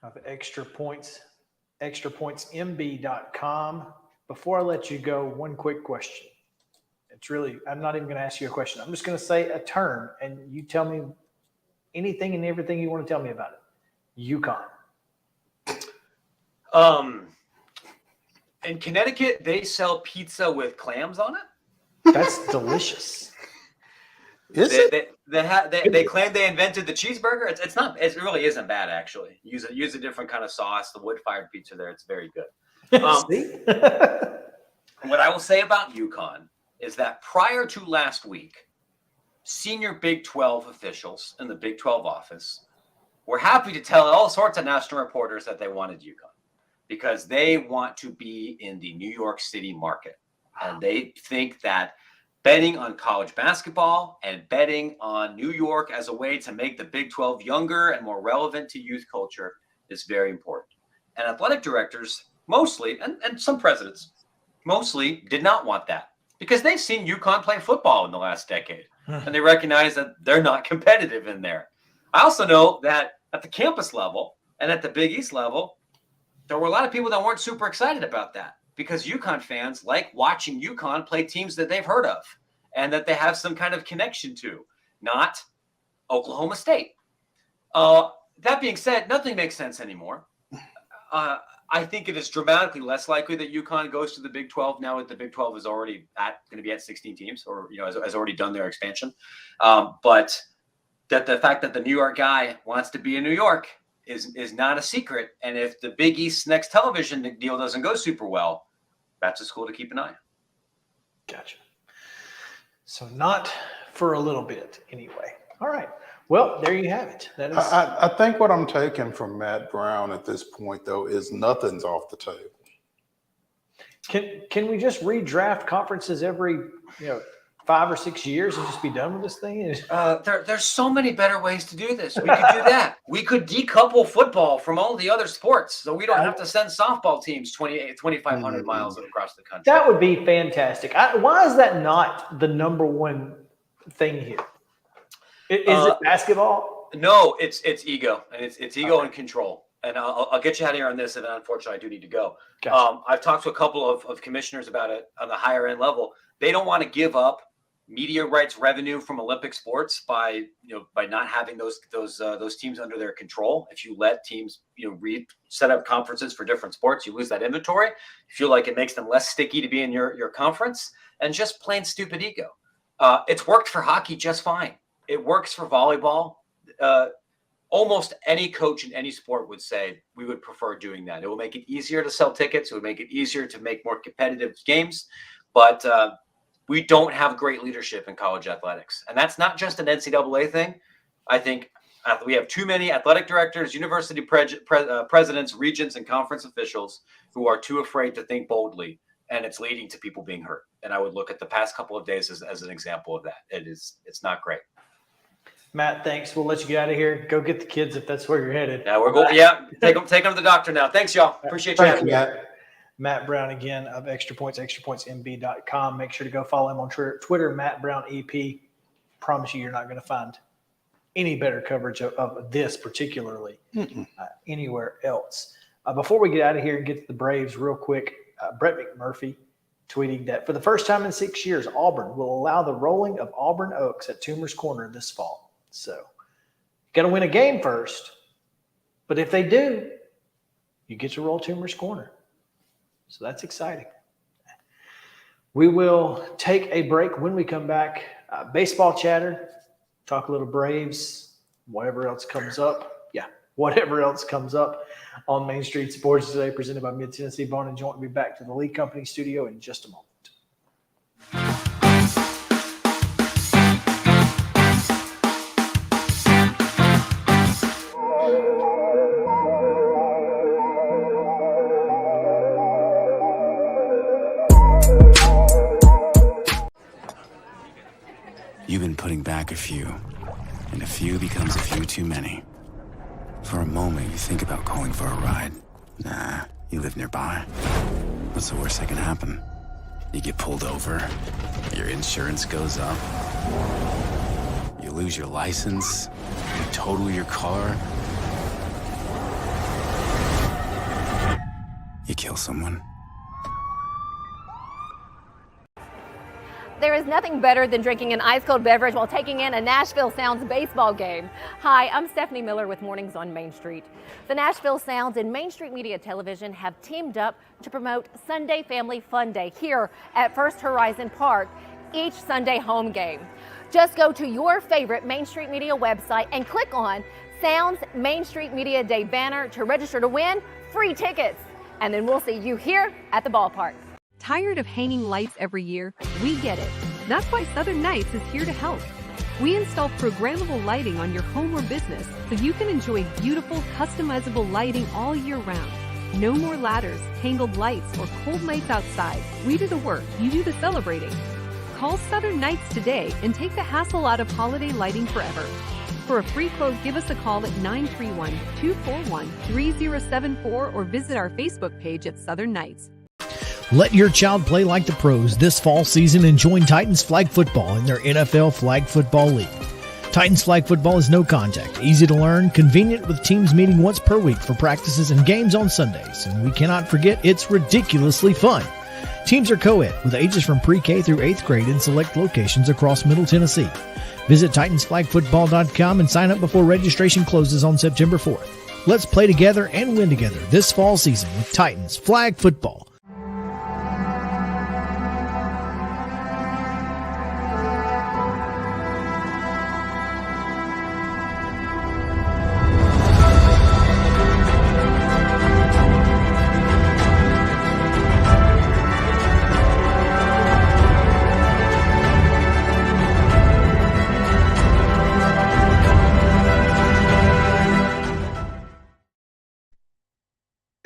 of extrapointsmb.com. Before I let you go, one quick question. I'm not even going to ask you a question. I'm just going to say a term, and you tell me anything and everything you want to tell me about it. UConn. In Connecticut, they sell pizza with clams on it. That's delicious. They claim they invented the cheeseburger. It's not. It really isn't bad, actually. Use a different kind of sauce. The wood-fired pizza there, it's very good. What I will say about UConn is that prior to last week, senior Big 12 officials in the Big 12 office were happy to tell all sorts of national reporters that they wanted UConn because they want to be in the New York City market. And they think that betting on college basketball and betting on New York as a way to make the Big 12 younger and more relevant to youth culture is very important. And athletic directors mostly, and some presidents mostly, did not want that because they've seen UConn play football in the last decade and they recognize that they're not competitive in there. I also know that at the campus level and at the Big East level, there were a lot of people that weren't super excited about that because UConn fans like watching UConn play teams that they've heard of and that they have some kind of connection to, not Oklahoma State. That being said, nothing makes sense anymore. I think it is dramatically less likely that UConn goes to the Big 12 now that the Big 12 is already going to be at 16 teams, or has already done their expansion. But that the fact that the New York guy wants to be in New York is not a secret. And if the Big East's next television deal doesn't go super well, that's a school to keep an eye on. Gotcha. So not for a little bit anyway. All right. Well, there you have it. That is. I think what I'm taking from Matt Brown at this point, though, is nothing's off the table. Can we just redraft conferences every 5 or 6 years and just be done with this thing? There's so many better ways to do this. We could do that. We could decouple football from all the other sports, so we don't have to send softball teams 2,500 miles across the country. That would be fantastic. Why is that not the number one thing here? Is it basketball? No, it's ego, and it's ego and control. And I'll get you out of here on this, and unfortunately, I do need to go. Gotcha. I've talked to a couple of commissioners about it on the higher end level. They don't want to give up media rights revenue from Olympic sports by not having those teams under their control. If you let teams set up conferences for different sports, you lose that inventory. You feel like it makes them less sticky to be in your conference, and just plain stupid ego. It's worked for hockey just fine. It works for volleyball. Almost any coach in any sport would say we would prefer doing that. It will make it easier to sell tickets. It would make it easier to make more competitive games. But we don't have great leadership in college athletics. And that's not just an NCAA thing. I think we have too many athletic directors, university presidents, regents, and conference officials who are too afraid to think boldly. And it's leading to people being hurt. And I would look at the past couple of days as an example of that. It's not great. Matt, thanks. We'll let you get out of here. Go get the kids if that's where you're headed. Yeah, we're going. Yeah, take them to the doctor now. Thanks, y'all. Appreciate you having me. Matt Brown again of Extra Points, extrapointsmb.com. Make sure to go follow him on Twitter, Matt Brown EP. Promise you're not going to find any better coverage of this particularly anywhere else. Before we get out of here and get to the Braves real quick, Brett McMurphy tweeting that for the first time in 6 years, Auburn will allow the rolling of Auburn Oaks at Toomer's Corner this fall. So, got to win a game first. But if they do, you get to roll Toomer's Corner. So that's exciting. We will take a break. When we come back, baseball chatter, talk a little Braves, whatever else comes up. Yeah, whatever else comes up on Main Street Sports today, presented by Mid-Tennessee Bone and Joint. We'll be back to the Lee Company studio in just a moment. You've been putting back a few, and a few becomes a few too many. For a moment, you think about calling for a ride. Nah, you live nearby. What's the worst that can happen? You get pulled over, your insurance goes up, you lose your license, you total your car, you kill someone. There is nothing better than drinking an ice-cold beverage while taking in a Nashville Sounds baseball game. Hi, I'm Stephanie Miller with Mornings on Main Street. The Nashville Sounds and Main Street Media Television have teamed up to promote Sunday Family Fun Day here at First Horizon Park, each Sunday home game. Just go to your favorite Main Street Media website and click on Sounds Main Street Media Day banner to register to win free tickets. And then we'll see you here at the ballpark. Tired of hanging lights every year? We get it. That's why Southern Nights is here to help. We install programmable lighting on your home or business so you can enjoy beautiful, customizable lighting all year round. No more ladders, tangled lights, or cold nights outside. We do the work, you do the celebrating. Call Southern Nights today and take the hassle out of holiday lighting forever. For a free quote, give us a call at 931-241-3074 or visit our Facebook page at Southern Nights. Let your child play like the pros this fall season and join Titans Flag Football in their NFL Flag Football League. Titans Flag Football is no contact, easy to learn, convenient with teams meeting once per week for practices and games on Sundays. And we cannot forget it's ridiculously fun. Teams are co-ed with ages from pre-K through 8th grade in select locations across Middle Tennessee. Visit TitansFlagFootball.com and sign up before registration closes on September 4th. Let's play together and win together this fall season with Titans Flag Football.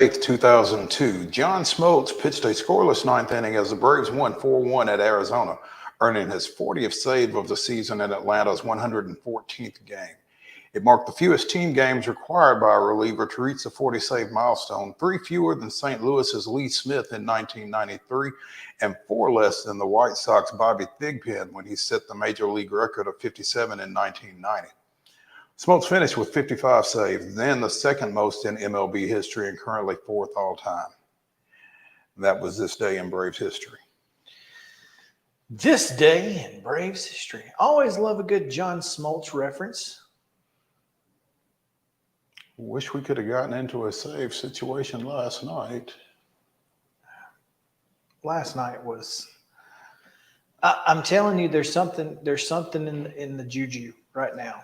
Eighth, 2002, John Smoltz pitched a scoreless ninth inning as the Braves won 4-1 at Arizona. earning his 40th save of the season in Atlanta's 114th game. It marked the fewest team games required by a reliever to reach the 40-save milestone, 3 fewer than St. Louis's Lee Smith in 1993, and 4 less than the White Sox Bobby Thigpen when he set the major league record of 57 in 1990. Smoltz finished with 55 saves, then the second most in MLB history and currently 4th all time. That was this day in Braves history. This day in Braves history. Always love a good John Smoltz reference. Wish we could have gotten into a save situation last night. Last night was. I'm telling you, there's something in the juju right now.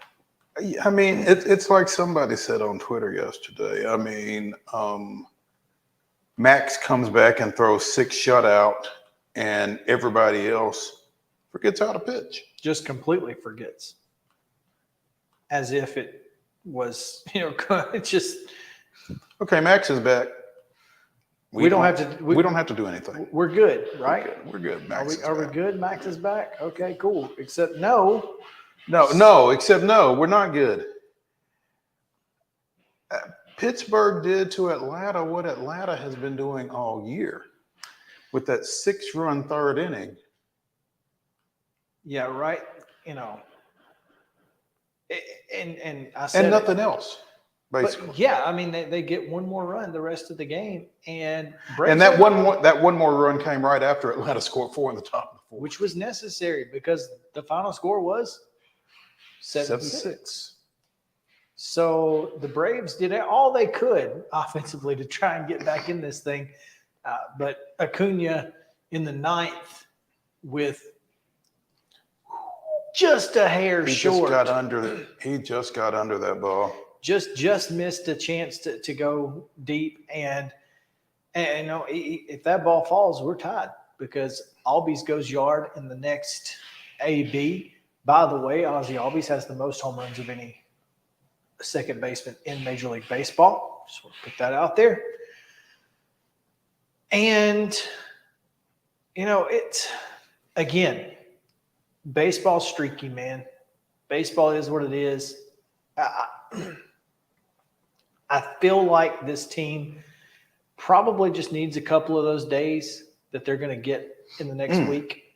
I mean, it's like somebody said on Twitter yesterday. I mean, Max comes back and throws 6 shutout, and everybody else forgets how to pitch. Just completely forgets, as if it was, it's just okay. Max is back. We don't have to do anything. We're good, right? We're good. Max Are we good? Max is back. Okay, cool. Except except we're not good. Pittsburgh did to Atlanta what Atlanta has been doing all year with that 6-run third inning. Yeah, right. And I said and nothing else, basically. But yeah, I mean they get one more run the rest of the game, and that one more run came right after Atlanta scored 4 in the top of the 4th, which was necessary because the final score was 7-6. So the Braves did all they could offensively to try and get back in this thing, but Acuna in the 9th with just a hair short. He just got under that ball. Just missed a chance to go deep, and if that ball falls, we're tied because Albies goes yard in the next AB. By the way, Ozzie Albies has the most home runs of any second baseman in Major League Baseball. Just want to put that out there. And it's again. Baseball's streaky, man. Baseball is what it is. I feel like this team probably just needs a couple of those days that they're going to get in the next week.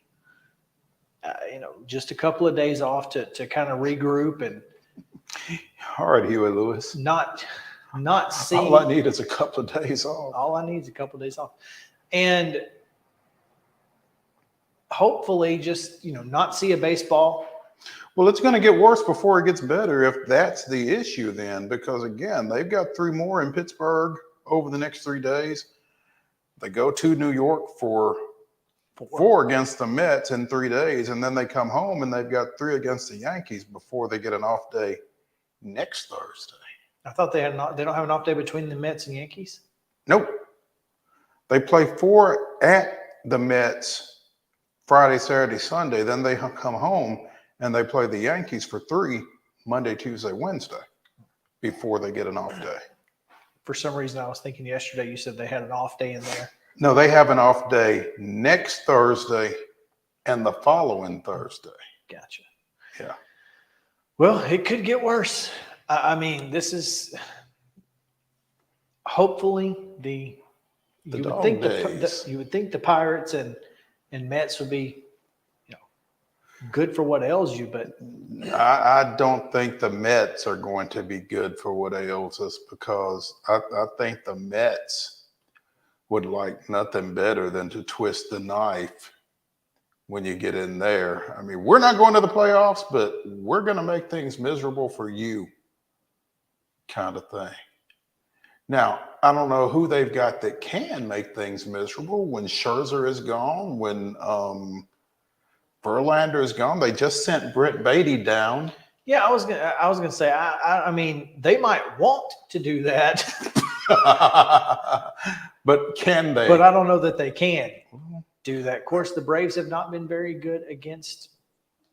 Just a couple of days off to kind of regroup and. All right, Huey Lewis. Not see. All I need is a couple of days off. All I need is a couple of days off, and. Hopefully just, not see a baseball. Well, it's going to get worse before it gets better if that's the issue then, because again, they've got 3 more in Pittsburgh over the next 3 days. They go to New York for 4 against the Mets in 3 days, and then they come home and they've got 3 against the Yankees before they get an off day next Thursday. I thought they don't have an off day between the Mets and Yankees? Nope. They play 4 at the Mets Friday, Saturday, Sunday. Then they come home and they play the Yankees for 3 Monday, Tuesday, Wednesday before they get an off day. For some reason, I was thinking yesterday you said they had an off day in there. No, they have an off day next Thursday and the following Thursday. Gotcha. Yeah. Well, it could get worse. I mean, this is hopefully you would think the Pirates and Mets would be, good for what ails you, but I don't think the Mets are going to be good for what ails us because I think the Mets would like nothing better than to twist the knife when you get in there. I mean, we're not going to the playoffs, but we're going to make things miserable for you kind of thing. Now, I don't know who they've got that can make things miserable when Scherzer is gone, when Verlander is gone. They just sent Brett Beatty down. Yeah, I was gonna say. I mean, they might want to do that, but can they? But I don't know that they can do that. Of course, the Braves have not been very good against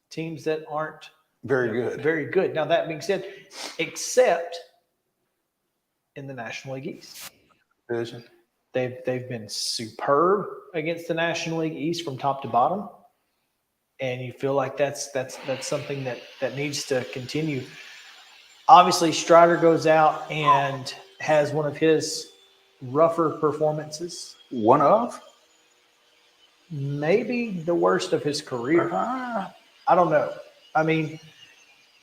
teams that aren't very good. Very good. Now that being said, except in the National League East division, they've been superb against the National League East from top to bottom. and you feel like that's something that needs to continue. Obviously, Strider goes out and has one of his rougher performances. One of? Maybe the worst of his career. I don't know. I mean,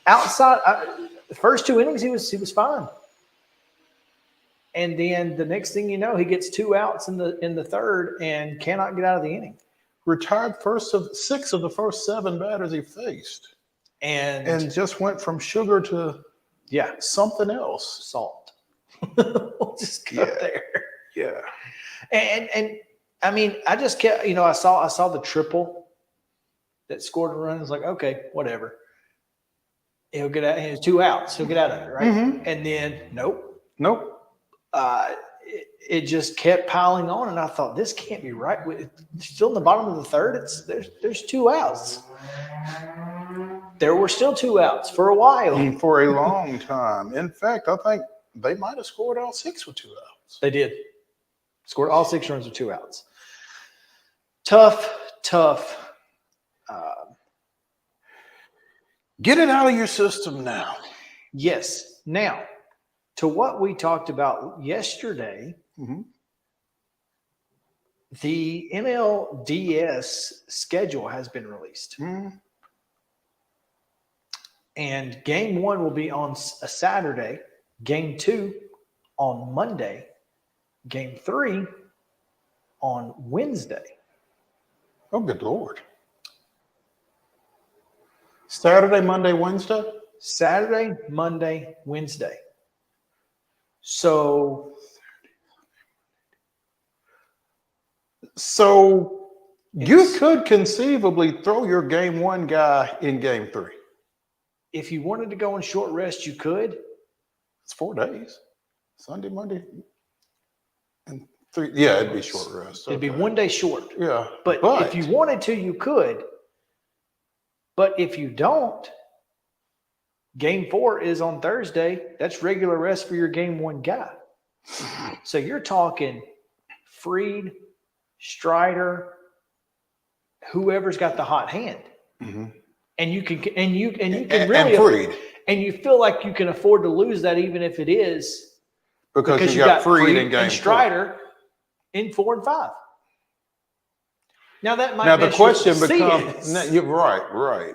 outside the first 2 innings, he was fine, and then the next thing you know, he gets 2 outs in the third and cannot get out of the inning. Retired first of 6 of the first 7 batters he faced, and just went from sugar to something else. Salt. We'll just go there. Yeah. And I mean, I just kept, I saw the triple that scored a run. I was like, okay, whatever. He'll get out. He has 2 outs. He'll get out of it, right? Mm-hmm. And then nope. It it just kept piling on, and I thought, this can't be right. Still in the bottom of the third, there's 2 outs. There were still 2 outs for a while. For a long time. In fact, I think they might have scored all 6 with 2 outs. They did. Scored all 6 runs with 2 outs. Tough. Get it out of your system now. Yes. Now, to what we talked about yesterday, the NLDS schedule has been released. And game 1 will be on a Saturday, game 2 on Monday, game 3 on Wednesday. Oh, good Lord. Saturday, Monday, Wednesday? Saturday, Monday, Wednesday. So you could conceivably throw your game 1 guy in game 3. If you wanted to go on short rest, you could. It's 4 days. Sunday, Monday, and 3. Yeah, it'd be short rest. It'd be 1 day short. Yeah. But if you wanted to, you could. But if you don't, game 4 is on Thursday. That's regular rest for your game 1 guy. So you're talking Fried, Strider, whoever's got the hot hand. And you can really Fried. And you feel like you can afford to lose that, even if it is because you got Fried in game and Strider 4. in 4 and 5. Now that might. Now the question becomes. You're right.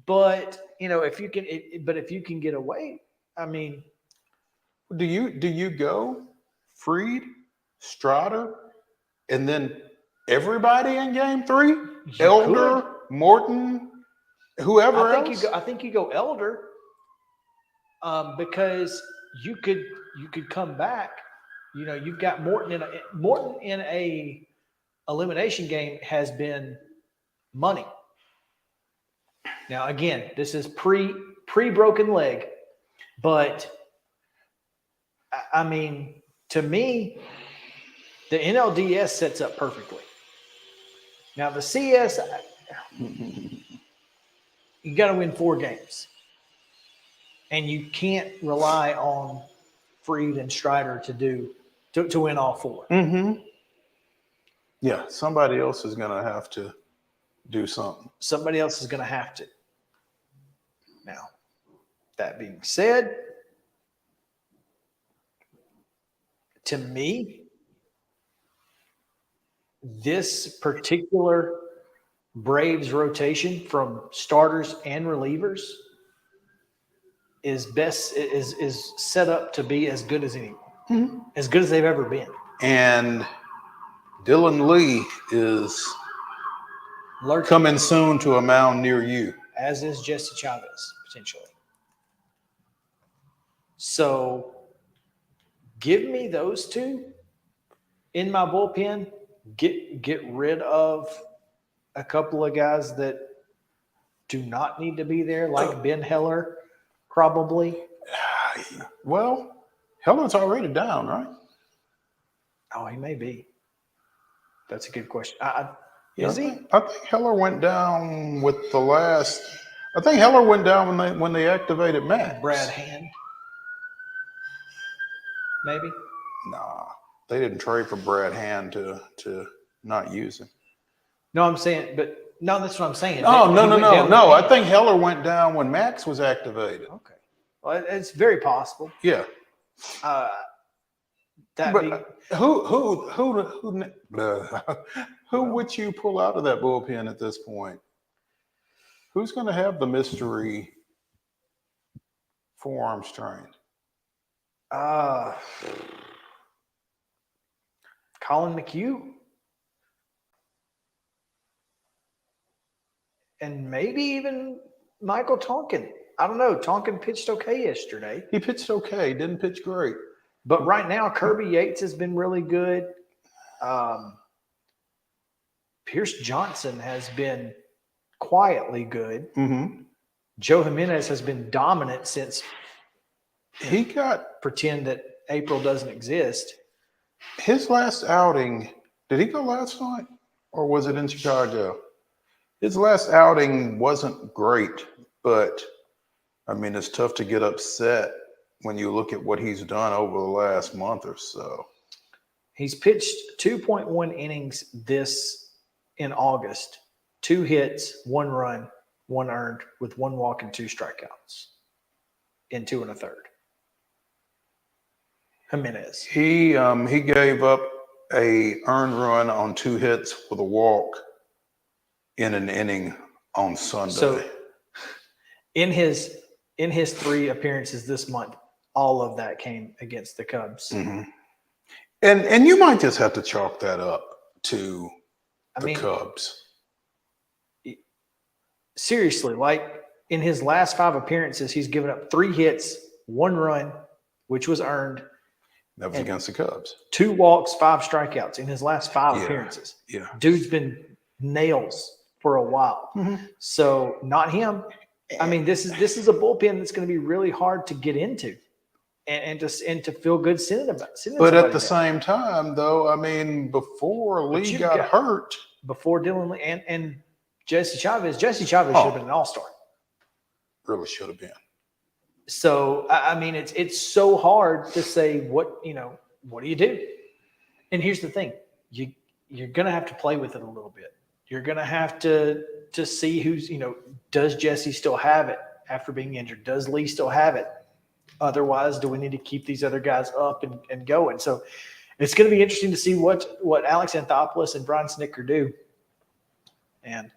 But if you can get away, I mean, do you go Fried, Strider, and then everybody in game 3? Elder, Morton, whoever else? I think you go Elder, because you could come back. You've got Morton in a elimination game has been money. Now again, this is pre broken leg, but I mean, to me, the NLDS sets up perfectly. Now the CS, you got to win 4 games, and you can't rely on Fried and Strider to win all 4. Yeah, somebody else is going to have to do something. Somebody else is going to have to. Now, that being said, to me, this particular Braves rotation from starters and relievers is set up to be as good as anyone, as good as they've ever been. And Dylan Lee is coming soon to a mound near you. As is Jesse Chavez, potentially. So give me those 2 in my bullpen. Get rid of a couple of guys that do not need to be there, like Ben Heller, probably. Well, Heller's already down, right? Oh, he may be. That's a good question. Is he? I think Heller went down with the last. I think Heller went down when they activated Matt. Brad Hand. Maybe. Nah, they didn't trade for Brad Hand to not use him. No, I'm saying, but No, that's what I'm saying. Oh, no. He went down No, with I think Heller went down when Max was activated. Okay. Well, it's very possible. Yeah. But who would you pull out of that bullpen at this point? Who's going to have the mystery forearm strain? Colin McHugh. And maybe even Michael Tonkin. I don't know. Tonkin pitched okay yesterday. He pitched okay. Didn't pitch great. But right now, Kirby Yates has been really good. Pierce Johnson has been quietly good. Mm-hmm. Joe Jimenez has been dominant since he got pretend that April doesn't exist. His last outing, did he go last night or was it in Chicago? His last outing wasn't great, but I mean, it's tough to get upset when you look at what he's done over the last month or so. He's pitched 2.1 innings in August, 2 hits, 1 run, 1 earned with 1 walk and 2 strikeouts in 2 1/3. Jimenez. He gave up a earned run on 2 hits with a walk in an inning on Sunday. So in his 3 appearances this month, all of that came against the Cubs. Mm-hmm. And you might just have to chalk that up to the Cubs. Seriously, like in his last 5 appearances, he's given up 3 hits, 1 run, which was earned. That was against the Cubs. 2 walks, 5 strikeouts in his last 5 appearances. Yeah. Dude's been nails for a while. Mm-hmm. So not him. I mean, this is a bullpen that's going to be really hard to get into and to feel good sitting about. But at the same time, though, I mean, before Lee got hurt, before Dylan Lee and Jesse Chavez should have been an all-star. Really should have been. So I mean, it's so hard to say what do you do? And here's the thing: you're going to have to play with it a little bit. You're going to have to see who's does Jesse still have it after being injured? Does Lee still have it? Otherwise, do we need to keep these other guys up and going? So it's going to be interesting to see what Alex Anthopoulos and Brian Snicker do. And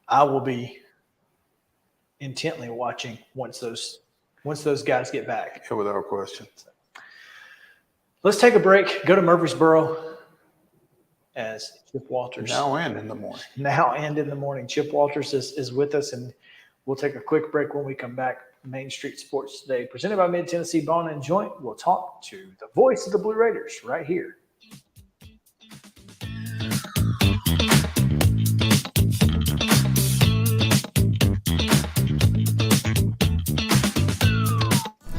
I will be intently watching once those guys get back. Yeah, without question. Let's take a break. Go to Murfreesboro as Chip Walters. Now and in the morning. Chip Walters is with us, and we'll take a quick break. When we come back, Main Street Sports Today, presented by Mid-Tennessee Bone and Joint. We'll talk to the voice of the Blue Raiders right here.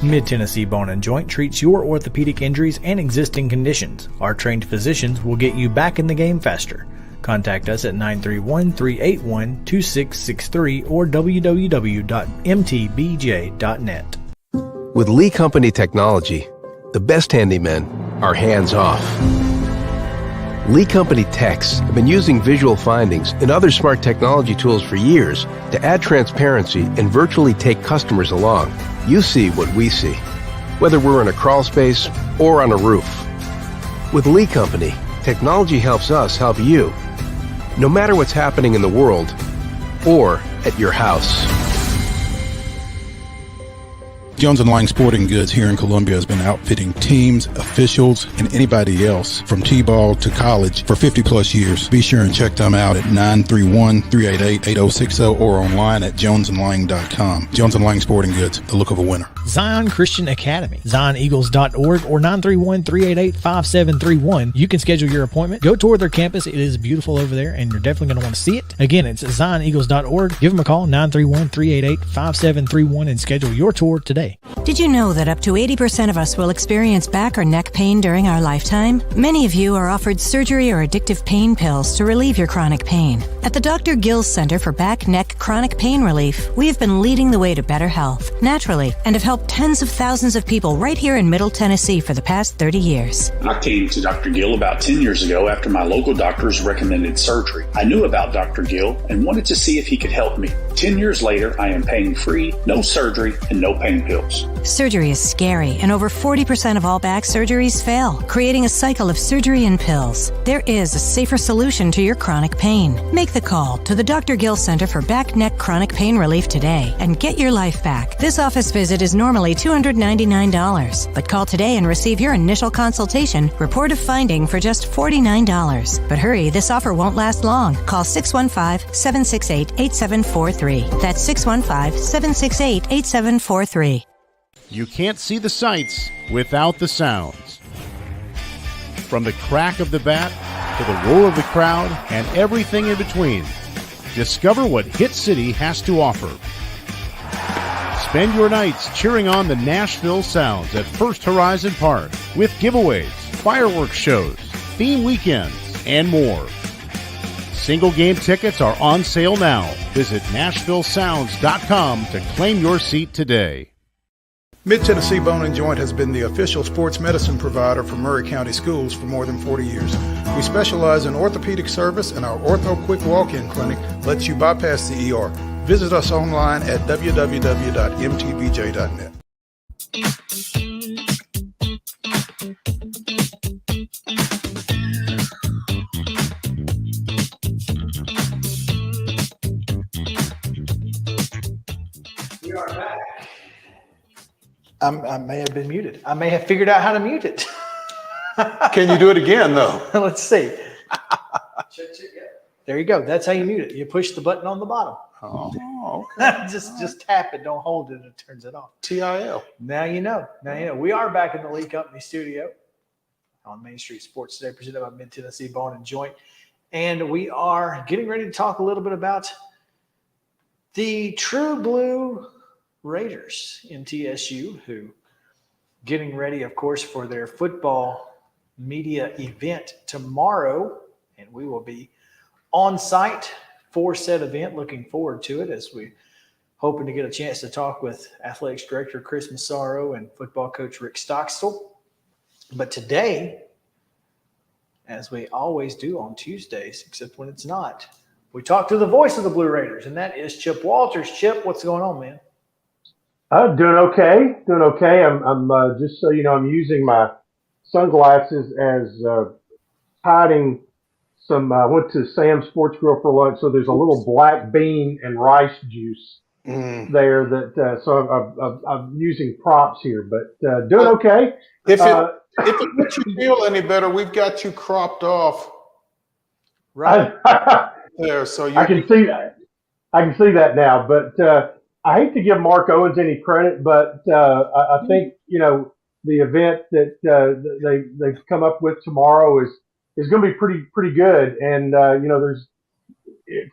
Mid-Tennessee Bone and Joint treats your orthopedic injuries and existing conditions. Our trained physicians will get you back in the game faster. Contact us at 931-381-2663 or www.mtbj.net. With Lee Company technology, the best handymen are hands-off. Lee Company techs have been using visual findings and other smart technology tools for years to add transparency and virtually take customers along. You see what we see, whether we're in a crawl space or on a roof. With Lee Company, technology helps us help you, no matter what's happening in the world or at your house. Jones & Lang Sporting Goods here in Columbia has been outfitting teams, officials, and anybody else from T-ball to college for 50 plus years. Be sure and check them out at 931-388-8060 or online at jonesandlang.com. Jones & Lang Sporting Goods, the look of a winner. Zion Christian Academy, zioneagles.org or 931-388-5731. You can schedule your appointment. Go tour their campus. It is beautiful over there, and you're definitely going to want to see it. Again, it's zioneagles.org. Give them a call, 931-388-5731, and schedule your tour today. Did you know that up to 80% of us will experience back or neck pain during our lifetime? Many of you are offered surgery or addictive pain pills to relieve your chronic pain. At the Dr. Gill's Center for Back, Neck, Chronic Pain Relief, we have been leading the way to better health, naturally, and have helped tens of thousands of people right here in Middle Tennessee for the past 30 years. I came to Dr. Gill about 10 years ago after my local doctors recommended surgery. I knew about Dr. Gill and wanted to see if he could help me. 10 years later, I am pain-free, no surgery, and no pain pills. Surgery is scary, and over 40% of all back surgeries fail, creating a cycle of surgery and pills. There is a safer solution to your chronic pain. Make the call to the Dr. Gill Center for Back, Neck, Chronic Pain Relief today and get your life back. This office visit is normally $299, but call today and receive your initial consultation, report of finding for just $49. But hurry, this offer won't last long. Call 615-768-8743. That's 615-768-8743. You can't see the sights without the sounds. From the crack of the bat to the roar of the crowd and everything in between, discover what Hit City has to offer. Spend your nights cheering on the Nashville Sounds at First Horizon Park with giveaways, fireworks shows, theme weekends, and more. Single game tickets are on sale now. Visit NashvilleSounds.com to claim your seat today. Mid-Tennessee Bone and Joint has been the official sports medicine provider for Maury County Schools for more than 40 years. We specialize in orthopedic service, and our Ortho Quick Walk-In Clinic lets you bypass the ER. Visit us online at www.mtbj.net. We are back. I may have been muted. I may have figured out how to mute it. Can you do it again, though? Let's see. There you go. That's how you mute it. You push the button on the bottom. Oh, okay. just tap it. Don't hold it. It turns it off. TIL. Now you know. We are back in the Lee Company studio on Main Street Sports today, presented by Mid-Tennessee Bone and Joint. And we are getting ready to talk a little bit about the True Blue Raiders, MTSU, who getting ready, of course, for their football media event tomorrow. And we will be on site for said event. Looking forward to it, as we hoping to get a chance to talk with athletics director Chris Massaro and football coach Rick Stockstill. But today, as we always do on Tuesdays, except when it's not, we talk to the voice of the Blue Raiders, and that is Chip Walters. Chip, what's going on, man? Doing okay. I'm just so you know, I'm using my sunglasses as hiding some. I went to Sam's Sports Grill for lunch, so there's a little black bean and rice juice there. That so I'm using props here, but doing okay. If it makes you feel any better, we've got you cropped off right there, so you I can see that. I can see that now, but. I hate to give Mark Owens any credit, but I think, you know, the event that they've come up with tomorrow is going to be pretty good. And, you know, there's,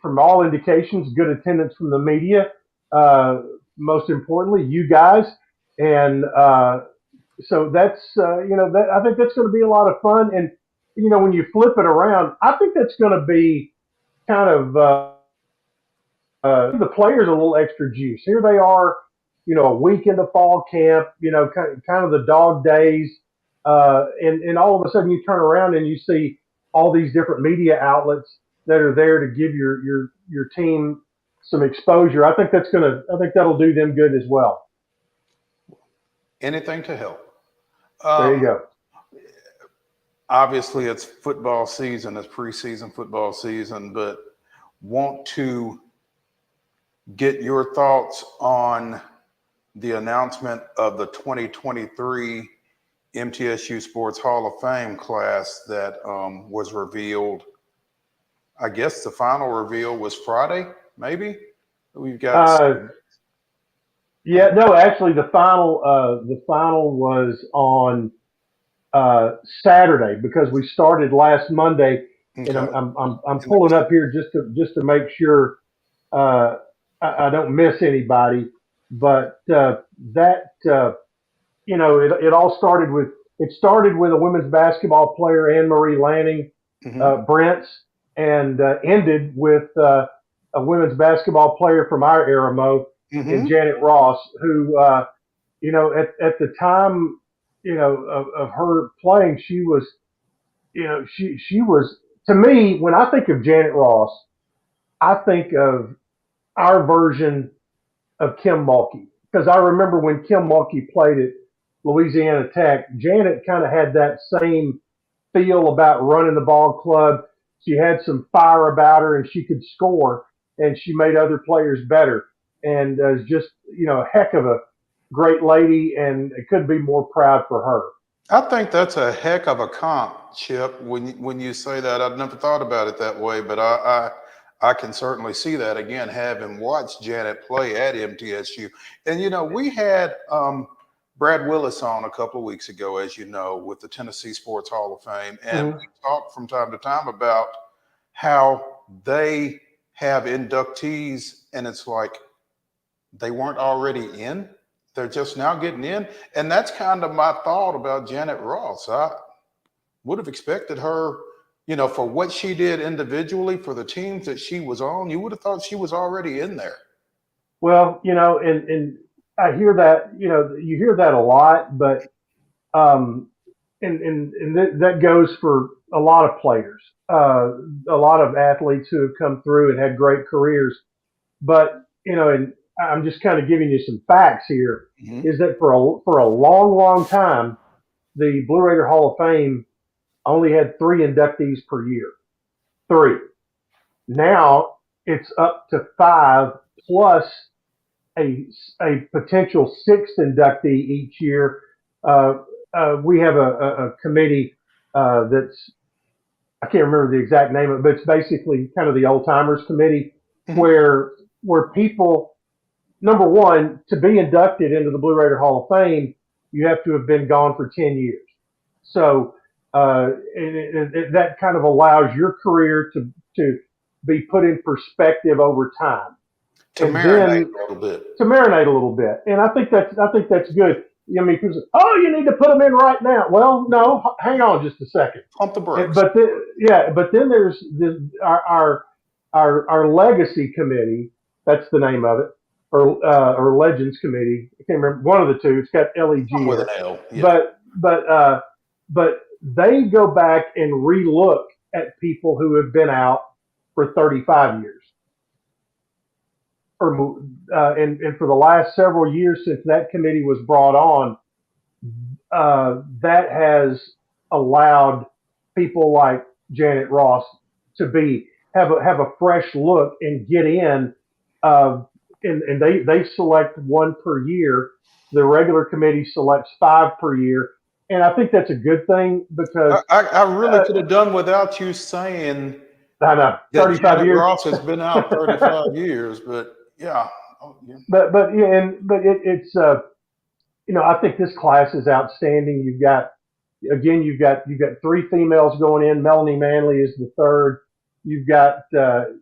from all indications, good attendance from the media, most importantly, you guys. And so that's, you know, I think that's going to be a lot of fun. And, you know, when you flip it around, I think that's going to be kind of the players a little extra juice. Here they are, you know, a week into fall camp, you know, kind of the dog days, and all of a sudden you turn around and you see all these different media outlets that are there to give your team some exposure. I think that'll do them good as well. Anything to help. There you go. Obviously, it's football season, it's preseason football season, but want to get your thoughts on the announcement of the 2023 MTSU Sports Hall of Fame class that was revealed. I guess the final reveal was Friday, maybe? We've got yeah, no, actually the final was on Saturday, because we started last Monday. Okay. And I'm pulling up here just to make sure I don't miss anybody. but it all started with a women's basketball player, Anne Marie Lanning, Brents, and ended with a women's basketball player from our era, Mo, and Janet Ross, who at the time of her playing, she was she was, to me, when I think of Janet Ross, I think of our version of Kim Mulkey, because I remember when Kim Mulkey played at Louisiana Tech, Janet kind of had that same feel about running the ball club. She had some fire about her, and she could score, and she made other players better. And is just a heck of a great lady, and it couldn't be more proud for her. I think that's a heck of a comp, Chip. When you say that, I've never thought about it that way, but I can certainly see that, again, having watched Janet play at MTSU. And we had Brad Willis on a couple of weeks ago, as you know, with the Tennessee Sports Hall of Fame, and we talked from time to time about how they have inductees, and it's like they weren't already in. They're just now getting in. And that's kind of my thought about Janet Ross. I would have expected her, for what she did individually for the teams that she was on, you would have thought she was already in there. Well, and I hear that, you hear that a lot, but and that goes for a lot of players, a lot of athletes who have come through and had great careers. But, and I'm just kind of giving you some facts here, is that for a long, long time, the Blue Raider Hall of Fame only had 3 inductees per year. 3. Now it's up to 5 plus a potential 6th inductee each year. We have a committee that's, I can't remember the exact name of it, but it's basically kind of the old timers committee, where people, number one, to be inducted into the Blue Raider Hall of Fame, you have to have been gone for 10 years. So that kind of allows your career to be put in perspective over time. To marinate a little bit. And I think that's good. I mean, people say, oh, you need to put them in right now. Well, no, hang on just a second. Pump the brakes. But then there's our legacy committee. That's the name of it, or Legends Committee. I can't remember, one of the two. It's got LEG with an L. Yeah. But they go back and relook at people who have been out for 35 years. And for the last several years since that committee was brought on, that has allowed people like Janet Ross to have a fresh look and get in. And they select 1 per year. The regular committee selects 5 per year. And I think that's a good thing, because I really could have done without you saying I know 35 Janet years. Ross has been out 35 years, but yeah. But it's I think this class is outstanding. You've got 3 females going in. Melanie Manley is the 3rd. You've got a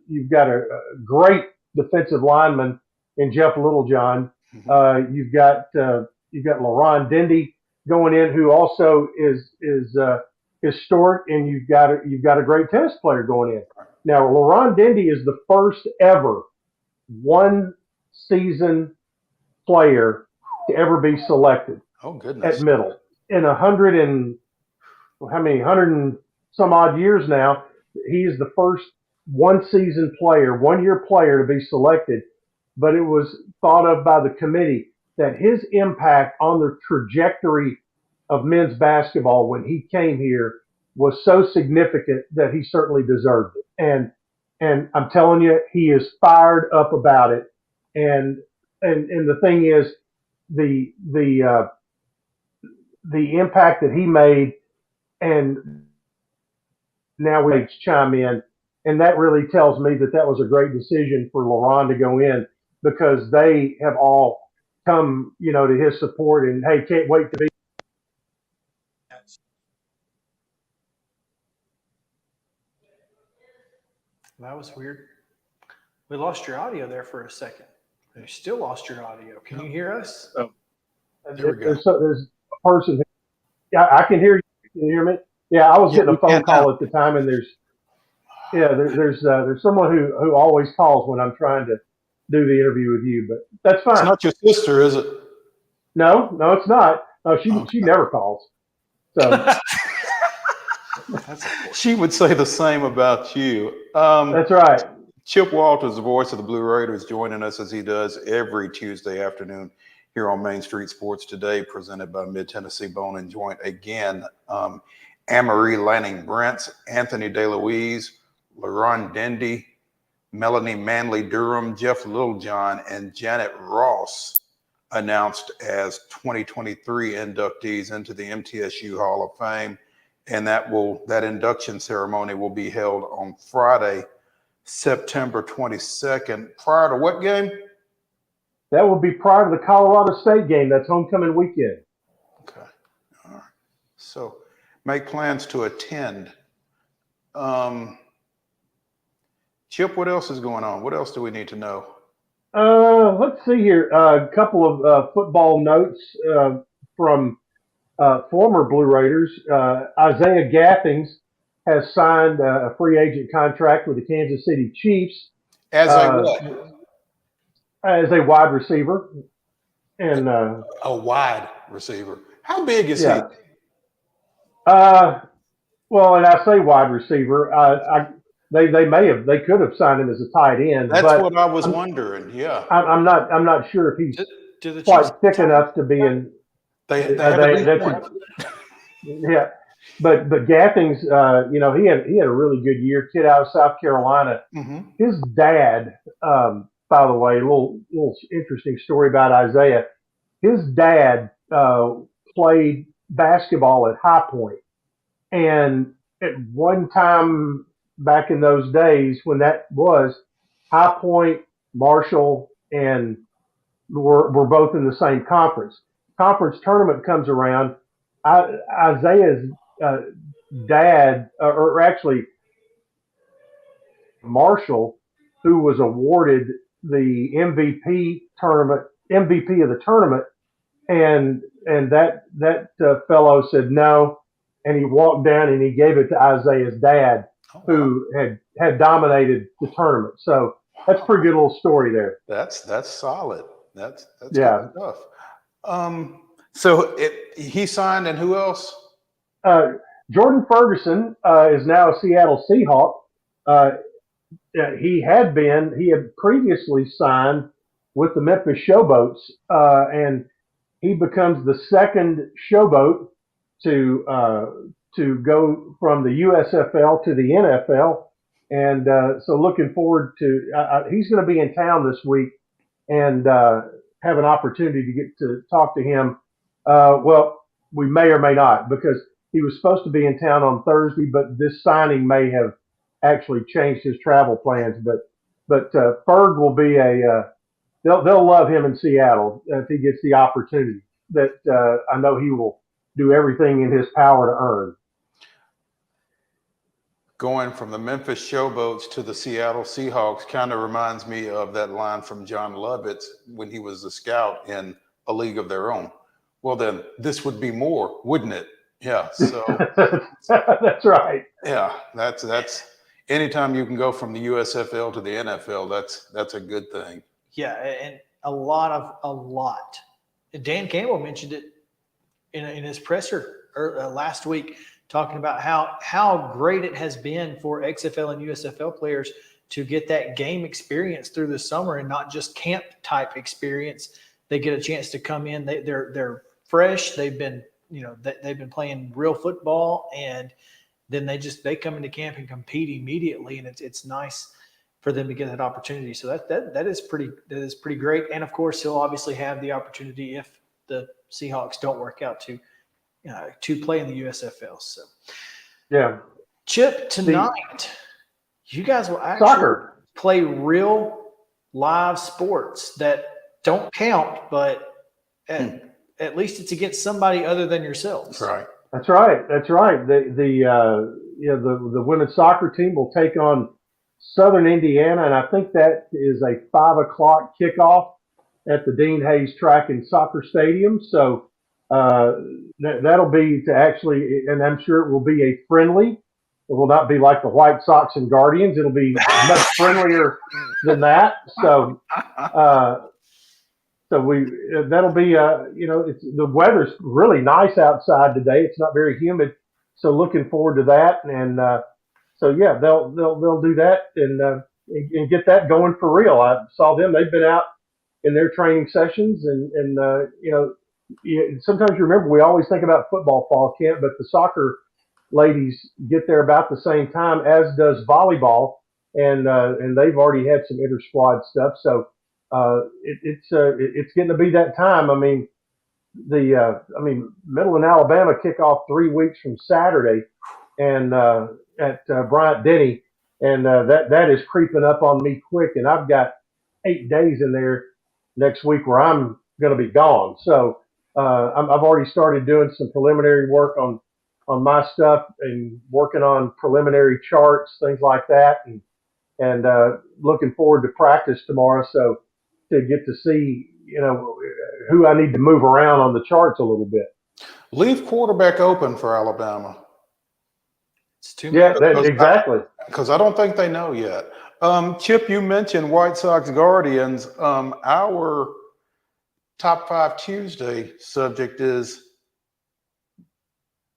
great defensive lineman in Jeff Littlejohn. You've got LaRon Dendy going in, who also is historic, and you've got a great tennis player going in. Now, LaRon Dendy is the first ever 1-season player to ever be selected. Oh, goodness. At middle in 100 and some odd years now. He is the first 1-season player, 1-year player to be selected. But it was thought of by the committee that his impact on the trajectory of men's basketball when he came here was so significant that he certainly deserved it. And I'm telling you, he is fired up about it. And the thing is, the impact that he made, and now we chime in, and that really tells me that was a great decision for LaRon to go in, because they have all come, to his support, and hey, can't wait to be. That was weird. We lost your audio there for a second. You still lost your audio. Can you hear us? Oh, there we go. There's a person. Yeah, I can hear you. Can you hear me? Yeah, I was getting a phone call at the time, and there's someone who always calls when I'm trying to do the interview with you, but that's fine. It's not your sister, is it? No, it's not. No, she never calls. So she would say the same about you. That's right. Chip Walters, the voice of the Blue Raiders, joining us as he does every Tuesday afternoon here on Main Street Sports Today, presented by Mid-Tennessee Bone and Joint. Again, Anne-Marie Lanning-Brents, Anthony DeLuise, LaRon Dendy, Melanie Manley-Durham, Jeff Littlejohn, and Janet Ross announced as 2023 inductees into the MTSU Hall of Fame. And that induction ceremony will be held on Friday, September 22nd. Prior to what game? That will be prior to the Colorado State game. That's homecoming weekend. Okay. All right. So make plans to attend. Chip, what else is going on? What else do we need to know? Let's see here. A couple of football notes from former Blue Raiders. Isaiah Gathings has signed a free agent contract with the Kansas City Chiefs. As a what? As a wide receiver. And a wide receiver. How big is he? Well, and I say wide receiver. They could have signed him as a tight end. That's what I was wondering. Yeah. I'm not sure if he's quite thick enough to be in. Yeah, but Gathings, he had a really good year. Kid out of South Carolina. Mm-hmm. His dad, by the way, a little interesting story about Isaiah. His dad played basketball at High Point, and at one time back in those days when that was, High Point, Marshall, and were both in the same conference. Conference tournament comes around. Isaiah's dad, or actually Marshall, who was awarded the MVP of the tournament, and that fellow said no, and he walked down and he gave it to Isaiah's dad, who had dominated the tournament. So that's a pretty good little story there. That's solid. That's yeah. Good stuff. So he signed, and who else? Jordan Ferguson is now a Seattle Seahawk. He had previously signed with the Memphis Showboats, and he becomes the second Showboat to go from the USFL to the NFL. And so looking forward to he's going to be in town this week and have an opportunity to get to talk to him. Well, we may or may not, because he was supposed to be in town on Thursday, but this signing may have actually changed his travel plans. But Ferg will be they'll love him in Seattle if he gets the opportunity. That I know he will do everything in his power to earn. Going from the Memphis Showboats to the Seattle Seahawks kind of reminds me of that line from John Lovitz when he was a scout in A League of Their Own. Well, then this would be more, wouldn't it? Yeah. So that's right. Yeah, that's anytime you can go from the USFL to the NFL, that's a good thing. Yeah, and a lot. Dan Campbell mentioned it in his presser last week, talking about how great it has been for XFL and USFL players to get that game experience through the summer and not just camp type experience. They get a chance to come in. They're fresh. They've been playing real football, and then they come into camp and compete immediately, and it's nice for them to get that opportunity. So that is pretty great. And of course, he'll obviously have the opportunity if the Seahawks don't work out to play in the USFL. So yeah, Chip, tonight you guys will actually play real live sports that don't count, but at least it's against somebody other than yourselves. Right. That's right. The women's soccer team will take on Southern Indiana, and I think that is a 5:00 kickoff. at the Dean Hayes Track and Soccer Stadium. So that'll be to actually, and I'm sure it will be a friendly. It will not be like the White Sox and Guardians. It'll be much friendlier than that. So that'll be the weather's really nice outside today. It's not very humid, so looking forward to that. And they'll do that and get that going for real. I saw them; they've been out in their training sessions, and sometimes you remember we always think about football fall camp, but the soccer ladies get there about the same time, as does volleyball, and they've already had some inter squad stuff. So it's getting to be that time. I mean, Middle and Alabama kick off 3 weeks from Saturday, and at Bryant Denny, and that is creeping up on me quick. And I've got 8 days in there next week where I'm going to be gone. So I've already started doing some preliminary work on my stuff and working on preliminary charts, things like that, and looking forward to practice tomorrow. So to get to see, who I need to move around on the charts a little bit. Leave quarterback open for Alabama. It's too much. Yeah, exactly. Because I don't think they know yet. Chip, you mentioned White Sox Guardians. Our Top 5 Tuesday subject is,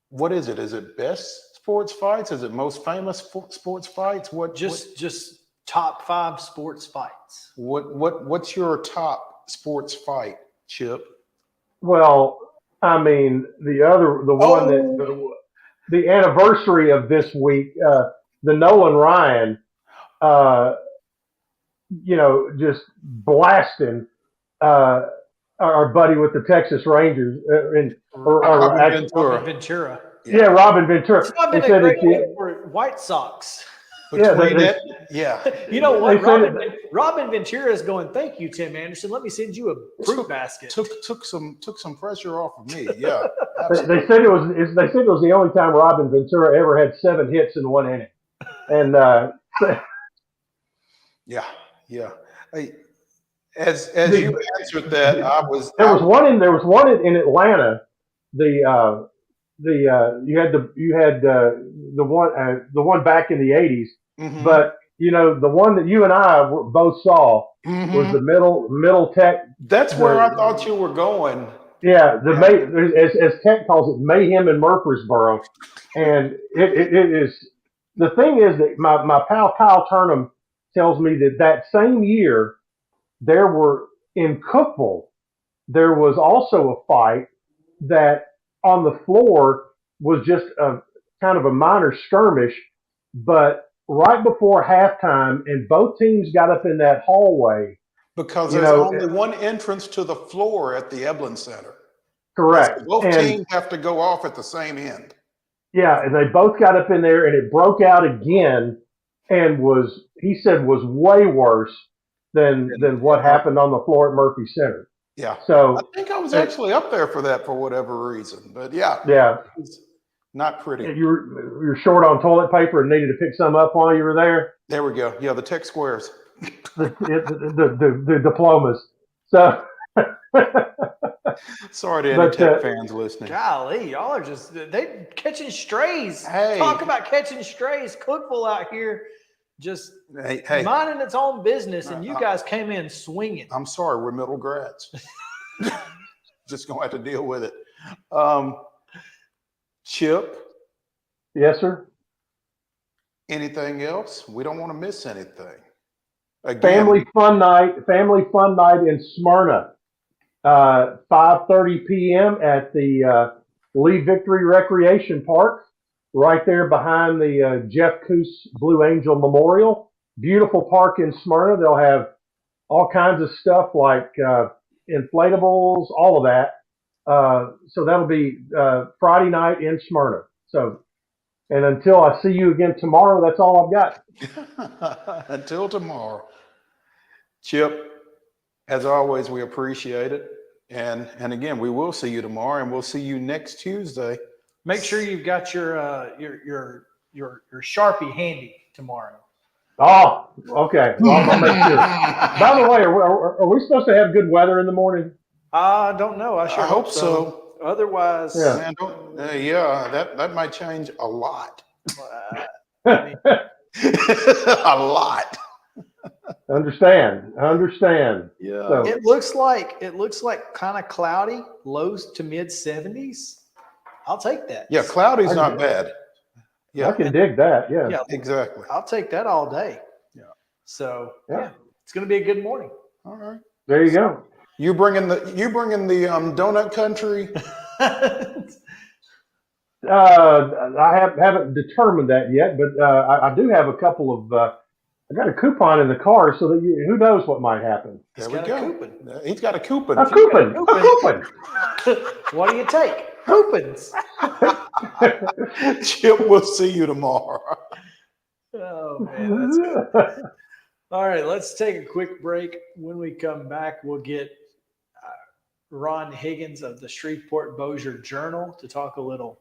what is it? Is it best sports fights? Is it most famous sports fights? Just top 5 sports fights. What's your top sports fight, Chip? Well, I mean, the anniversary of this week, the Nolan Ryan, just blasting our buddy with the Texas Rangers Robin Ventura. Yeah, Robin Ventura. It's not been a great week for White Sox. You know what? Robin Ventura is going, thank you, Tim Anderson. Let me send you a fruit basket. Took some pressure off of me. Yeah. They said it was the only time Robin Ventura ever had 7 hits in 1 inning. And yeah. Hey, as you answered that, there was one in Atlanta. You had the one back in the 80s, but the one that you and I both saw was the middle Tech. That's where I thought you were going. Yeah, as Tech calls it, mayhem in Murfreesboro, and it is. The thing is that my pal Kyle Turnham tells me that same year there were in Cookeville there was also a fight that on the floor was just a kind of a minor skirmish, but right before halftime, and both teams got up in that hallway. Because there's only one entrance to the floor at the Eblin Center. Correct. So both teams have to go off at the same end. Yeah, and they both got up in there, and it broke out again, and he said was way worse than what happened on the floor at Murphy Center. Yeah. So I think I was actually up there for that for whatever reason, but yeah. It's not pretty. You're short on toilet paper and needed to pick some up while you were there. There we go. Yeah, the Tech Squares. the diplomas. So sorry to any Tech fans listening. Golly, y'all are they catching strays. Hey. Talk about catching strays. Cookeville out here just minding its own business, and you guys came in swinging. I'm sorry, we're middle grads. Just going to have to deal with it. Chip? Yes, sir? Anything else? We don't want to miss anything. Again, Family fun night in Smyrna. 5:30 p.m. at the Lee Victory Recreation Park, right there behind the Jeff Coos Blue Angel Memorial. Beautiful park in Smyrna. They'll have all kinds of stuff like inflatables, all of that. So that'll be Friday night in Smyrna. So, and until I see you again tomorrow, that's all I've got. Until tomorrow. Chip, as always, we appreciate it. And again, we will see you tomorrow, and we'll see you next Tuesday. Make sure you've got your Sharpie handy tomorrow. Oh, okay. Well, I'll make sure. By the way, are we supposed to have good weather in the morning? I don't know. I sure I hope so. Otherwise, Yeah. Man, that might change a lot. I mean, A lot. Understand. Yeah. So, it looks like kind of cloudy, lows to mid 70s. I'll take that. Yeah, cloudy's not bad. Yeah. I can dig that. Yeah. Yeah, Exactly. I'll take that all day. Yeah. So Yeah. it's going to be a good morning. All right. There you go. You bringing the donut country? I haven't determined that yet, but I do have a couple of. I got a coupon in the car, so that who knows what might happen. There we go. He's got a coupon. A coupon. A coupon. What do you take? Coupons. Chip, we'll see you tomorrow. Oh man, that's good. All right, let's take a quick break. When we come back, we'll get Ron Higgins of the Shreveport Bossier Journal to talk a little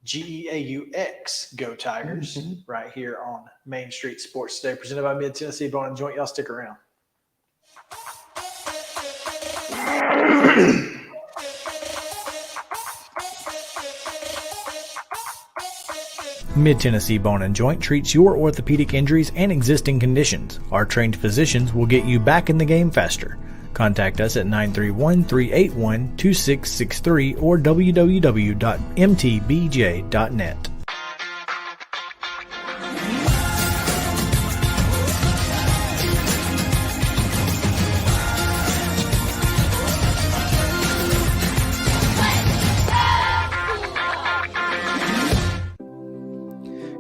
GEAUX, Go Tigers, right here on Main Street Sports Today, presented by Mid-Tennessee Bone and Joint. Y'all stick around. Mid-Tennessee Bone and Joint treats your orthopedic injuries and existing conditions. Our trained physicians will get you back in the game faster. Contact us at 931-381-2663 or www.mtbj.net.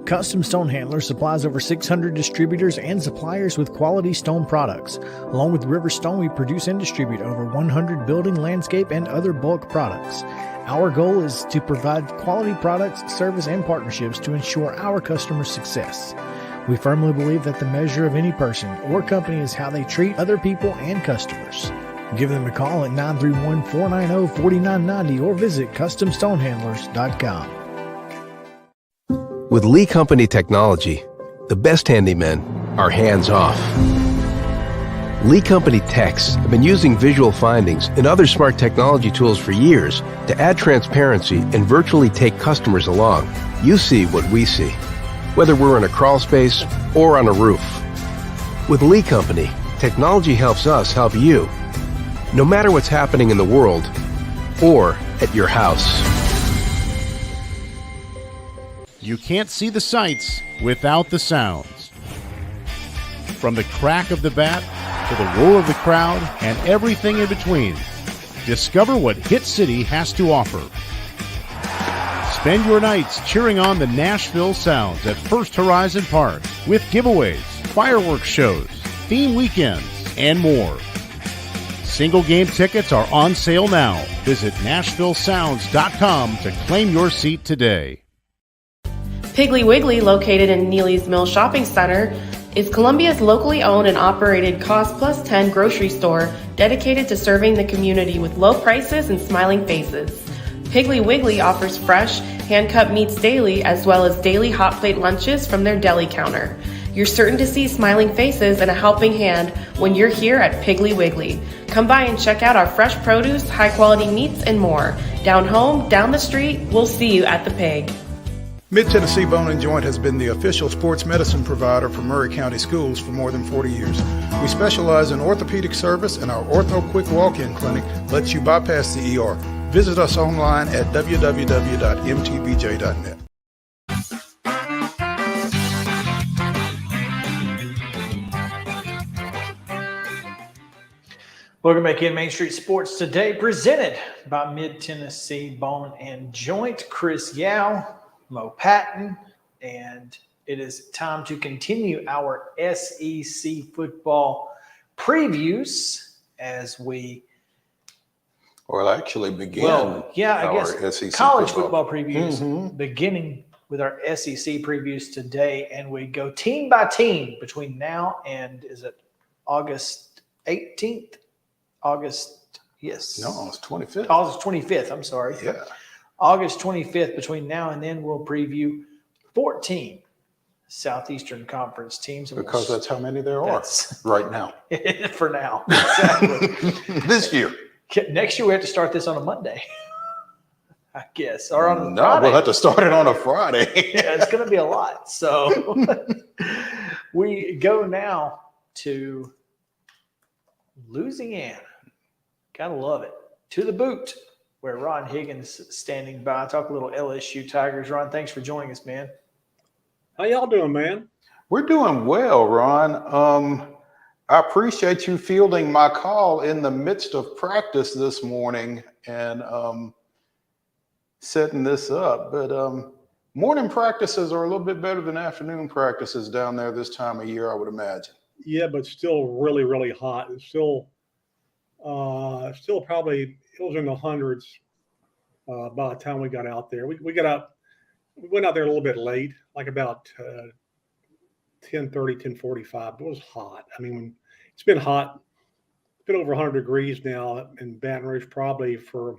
Custom Stone Handler supplies over 600 distributors and suppliers with quality stone products. Along with River Stone, we produce and distribute over 100 building, landscape, and other bulk products. Our goal is to provide quality products, service, and partnerships to ensure our customers' success. We firmly believe that the measure of any person or company is how they treat other people and customers. Give them a call at 931-490-4990 or visit CustomStonehandlers.com. With Lee Company technology, the best handymen are hands-off. Lee Company techs have been using visual findings and other smart technology tools for years to add transparency and virtually take customers along. You see what we see, whether we're in a crawl space or on a roof. With Lee Company, technology helps us help you, no matter what's happening in the world or at your house. You can't see the sights without the sounds. From the crack of the bat to the roar of the crowd and everything in between, discover what Hit City has to offer. Spend your nights cheering on the Nashville Sounds at First Horizon Park with giveaways, fireworks shows, theme weekends, and more. Single game tickets are on sale now. Visit NashvilleSounds.com to claim your seat today. Piggly Wiggly, located in Neely's Mill Shopping Center, is Columbia's locally owned and operated Cost Plus 10 grocery store dedicated to serving the community with low prices and smiling faces. Piggly Wiggly offers fresh, hand-cut meats daily as well as daily hot plate lunches from their deli counter. You're certain to see smiling faces and a helping hand when you're here at Piggly Wiggly. Come by and check out our fresh produce, high-quality meats, and more. Down home, down the street, we'll see you at the Pig. Mid-Tennessee Bone and Joint has been the official sports medicine provider for Maury County Schools for more than 40 years. We specialize in orthopedic service, and our Ortho Quick Walk-In Clinic lets you bypass the ER. Visit us online at www.mtbj.net. Welcome back in Main Street Sports Today, presented by Mid-Tennessee Bone and Joint. Chris Yao, Mo Patton, and it is time to continue our SEC football previews as we actually begin. Well, yeah, I guess SEC college football previews, beginning with our SEC previews today, and we go team by team between now and is it August 18th? Yes. No, it's 25th. August 25th. I'm sorry. Yeah. August 25th. Between now and then, we'll preview 14 Southeastern Conference teams. Because that's how many there are right now. For now. Exactly. This year. Next year, we have to start this on a Monday, I guess. Or on a No, Friday. we'll have to start it on a Friday. Yeah, it's going to be a lot. So we go now to Louisiana. Gotta love it. To the boot, where Ron Higgins is standing by. Talk a little LSU Tigers. Ron, thanks for joining us, man. How y'all doing, man? We're doing well, Ron. I appreciate you fielding my call in the midst of practice this morning and setting this up. But morning practices are a little bit better than afternoon practices down there this time of year, I would imagine. Yeah, but still really, really hot. It's still probably, it was in the hundreds by the time we got out there. We went out there a little bit late, like about 10:30, 10:45. It was hot. I mean, it's been hot. It's been over 100 degrees now in Baton Rouge, probably for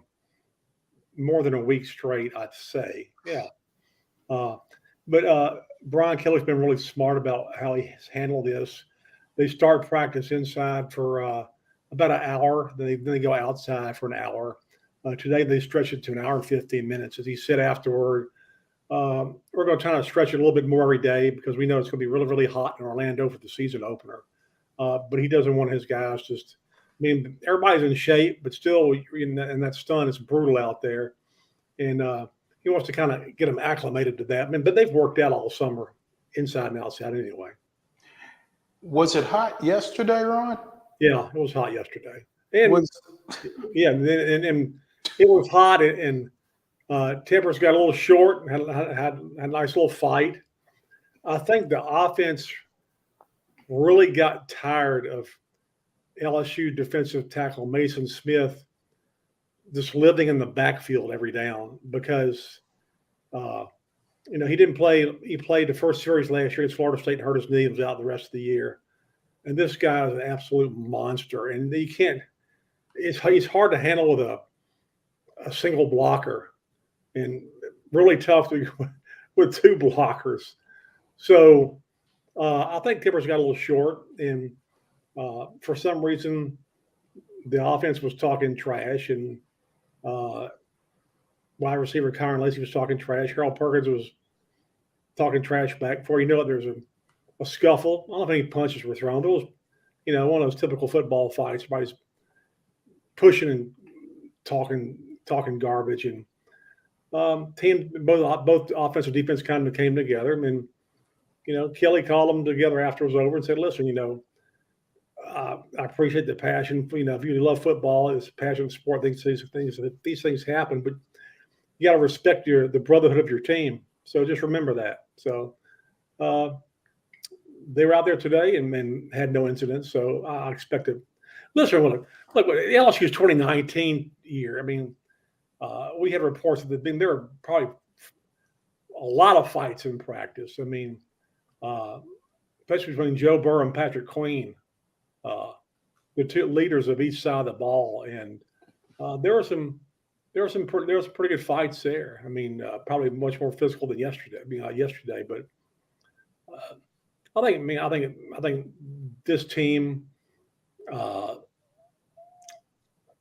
more than a week straight, I'd say. Yeah. But Brian Kelly's been really smart about how he's handled this. They start practice inside for about an hour. Then they go outside for an hour. Today, they stretched it to an hour and 15 minutes. As he said afterward, we're going to try to stretch it a little bit more every day because we know it's going to be really, really hot in Orlando for the season opener. But he doesn't want his guys just, I mean, everybody's in shape, but still in that stun, it's brutal out there. And he wants to kind of get them acclimated to that. I mean, but they've worked out all summer, inside and outside anyway. Was it hot yesterday, Ron? Yeah, it was hot yesterday. And and it was hot and tempers got a little short and had a nice little fight. I think the offense really got tired of LSU defensive tackle Mason Smith just living in the backfield every down because, he didn't play. He played the first series last year at Florida State and hurt his knee and was out the rest of the year. And this guy is an absolute monster. And you can't – he's hard to handle with a single blocker and really tough with two blockers. So I think Tippers got a little short. And for some reason, the offense was talking trash and wide receiver Kyron Lacey was talking trash. Harold Perkins was talking trash back. Before you know it, there's a scuffle. I don't think any punches were thrown. But it was, one of those typical football fights. Everybody's pushing and talking garbage. And both offense and defense kind of came together. I mean, Kelly called them together after it was over and said, listen, I appreciate the passion. If you love football, it's a passionate sport. These things happen, but you got to respect the brotherhood of your team. So just remember that. So they were out there today and had no incidents. So I expected. Listen, look, LSU's 2019 year. I mean, we had reports that there were probably a lot of fights in practice. I mean, especially between Joe Burrow and Patrick Queen. The two leaders of each side of the ball, and there were some pretty good fights there. I mean, probably much more physical than yesterday. But I think this team.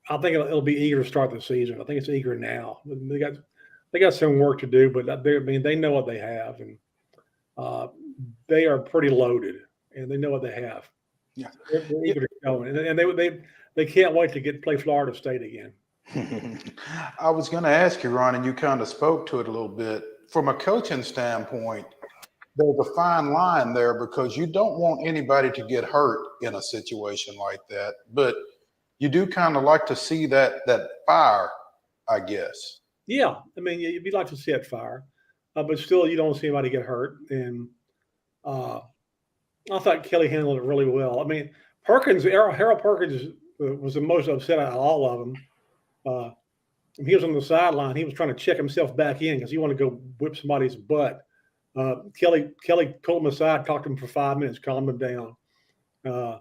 I think it'll be eager to start the season. I think it's eager now. They got some work to do, but they know what they have, and they are pretty loaded, and they know what they have. Yeah, they're eager to go, and they can't wait to play Florida State again. I was going to ask you, Ron, and you kind of spoke to it a little bit. From a coaching standpoint, there's a fine line there because you don't want anybody to get hurt in a situation like that, but you do kind of like to see that fire, I guess. Yeah, I mean, you'd like to see that fire, but still, you don't see anybody get hurt, and I thought Kelly handled it really well. I mean, Harold Perkins was the most upset out of all of them. He was on the sideline. He was trying to check himself back in because he wanted to go whip somebody's butt. Kelly pulled him aside, talked to him for 5 minutes, calmed him down.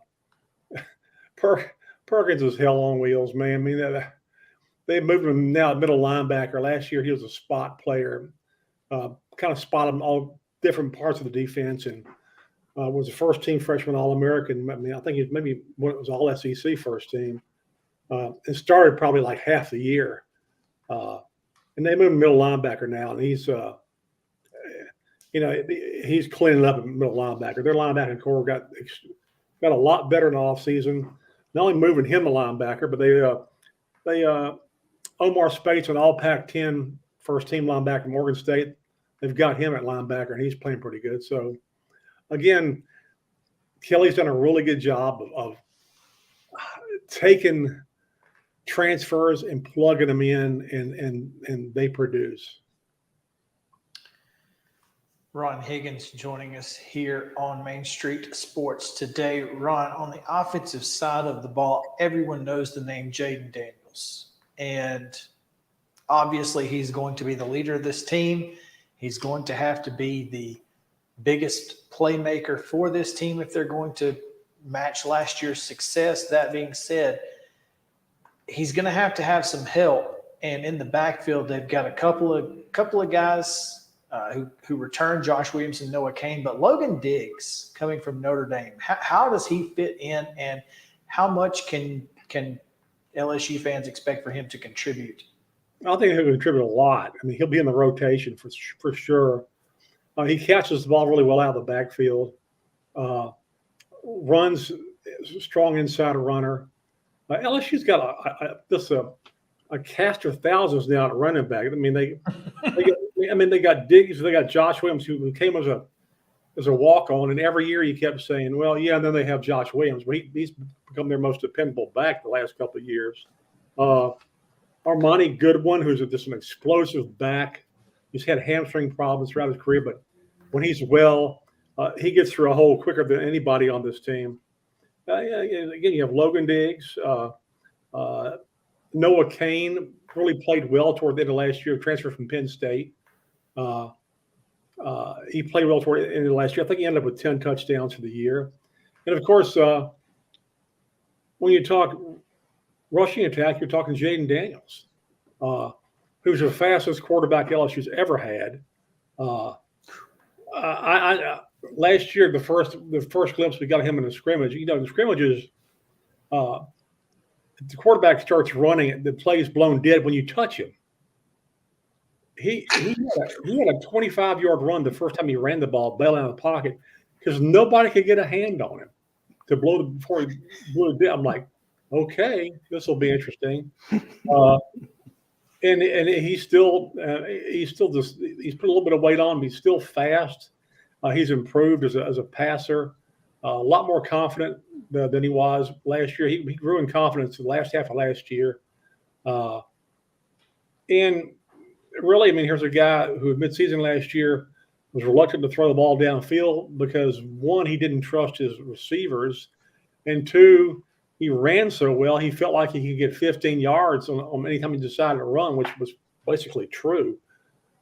Perkins is hell on wheels, man. I mean, they moved him now at middle linebacker. Last year, he was a spot player. Kind of spot him all different parts of the defense, and was a first-team freshman All-American. I mean, I think maybe when it was All-SEC first team. It started probably like half the year. And they moved him middle linebacker now, and he's he's cleaning up at middle linebacker. Their linebacking core got a lot better in the offseason. Not only moving him to linebacker, but they Omar Spates, an All Pac-10 first-team linebacker from Morgan State. They've got him at linebacker, and he's playing pretty good. So, again, Kelly's done a really good job of taking transfers and plugging them in, and they produce. Ron Higgins joining us here on Main Street Sports today. Ron, on the offensive side of the ball, everyone knows the name Jaden Daniels. And obviously he's going to be the leader of this team. He's going to have to be the biggest playmaker for this team if they're going to match last year's success. That being said, he's going to have some help. And in the backfield, they've got a couple of guys who returned, Josh Williams and Noah Kane, but Logan Diggs coming from Notre Dame. How does he fit in, and how much can LSU fans expect for him to contribute? I think he'll contribute a lot. I mean, he'll be in the rotation for sure. He catches the ball really well out of the backfield. Runs, strong inside runner. LSU's got a cast of thousands now at running back. I mean, they got Diggs, they got Josh Williams, who came as a walk-on, and every year you kept saying, well, yeah, and then they have Josh Williams, but he's become their most dependable back the last couple of years. Armani Goodwin, who's just an explosive back. He's had hamstring problems throughout his career, but when he's well, he gets through a hole quicker than anybody on this team. Again, you have Logan Diggs. Noah Kane really played well toward the end of last year, transferred from Penn State. He played well toward the end of last year. I think he ended up with 10 touchdowns for the year. And, of course, when you talk rushing attack, you're talking Jaden Daniels, who's the fastest quarterback LSU's ever had. Last year, the first glimpse we got of him in the scrimmage, the scrimmages, the quarterback starts running, the play's blown dead when you touch him. He had a 25-yard run the first time he ran the ball, bailing out of the pocket, because nobody could get a hand on him to blow before he blew it down. I'm like, okay, this will be interesting. And he's put a little bit of weight on him. He's still fast. He's improved as a passer, a lot more confident than he was last year. He grew in confidence in the last half of last year. And really, I mean, here's a guy who midseason last year was reluctant to throw the ball downfield because, one, he didn't trust his receivers, and two, he ran so well he felt like he could get 15 yards on any time he decided to run, which was basically true.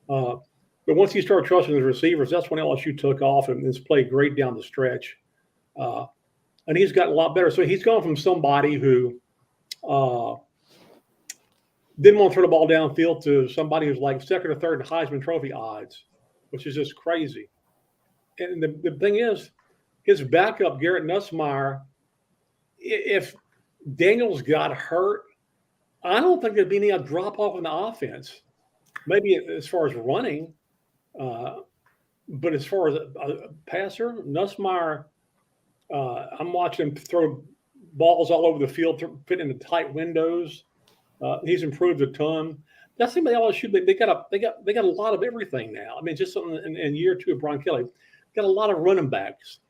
But once he started trusting his receivers, that's when LSU took off and has played great down the stretch. And he's gotten a lot better. So he's gone from somebody who didn't want to throw the ball downfield to somebody who's like second or third in Heisman Trophy odds, which is just crazy. And the thing is, his backup, Garrett Nussmeier, if Daniels got hurt, I don't think there'd be any drop off in the offense. Maybe as far as running, but as far as a passer, Nussmeier, I'm watching him throw balls all over the field, fit into tight windows. He's improved a ton. That's something LSU. They got a lot of everything now. I mean, just in year two of Brian Kelly, got a lot of running backs,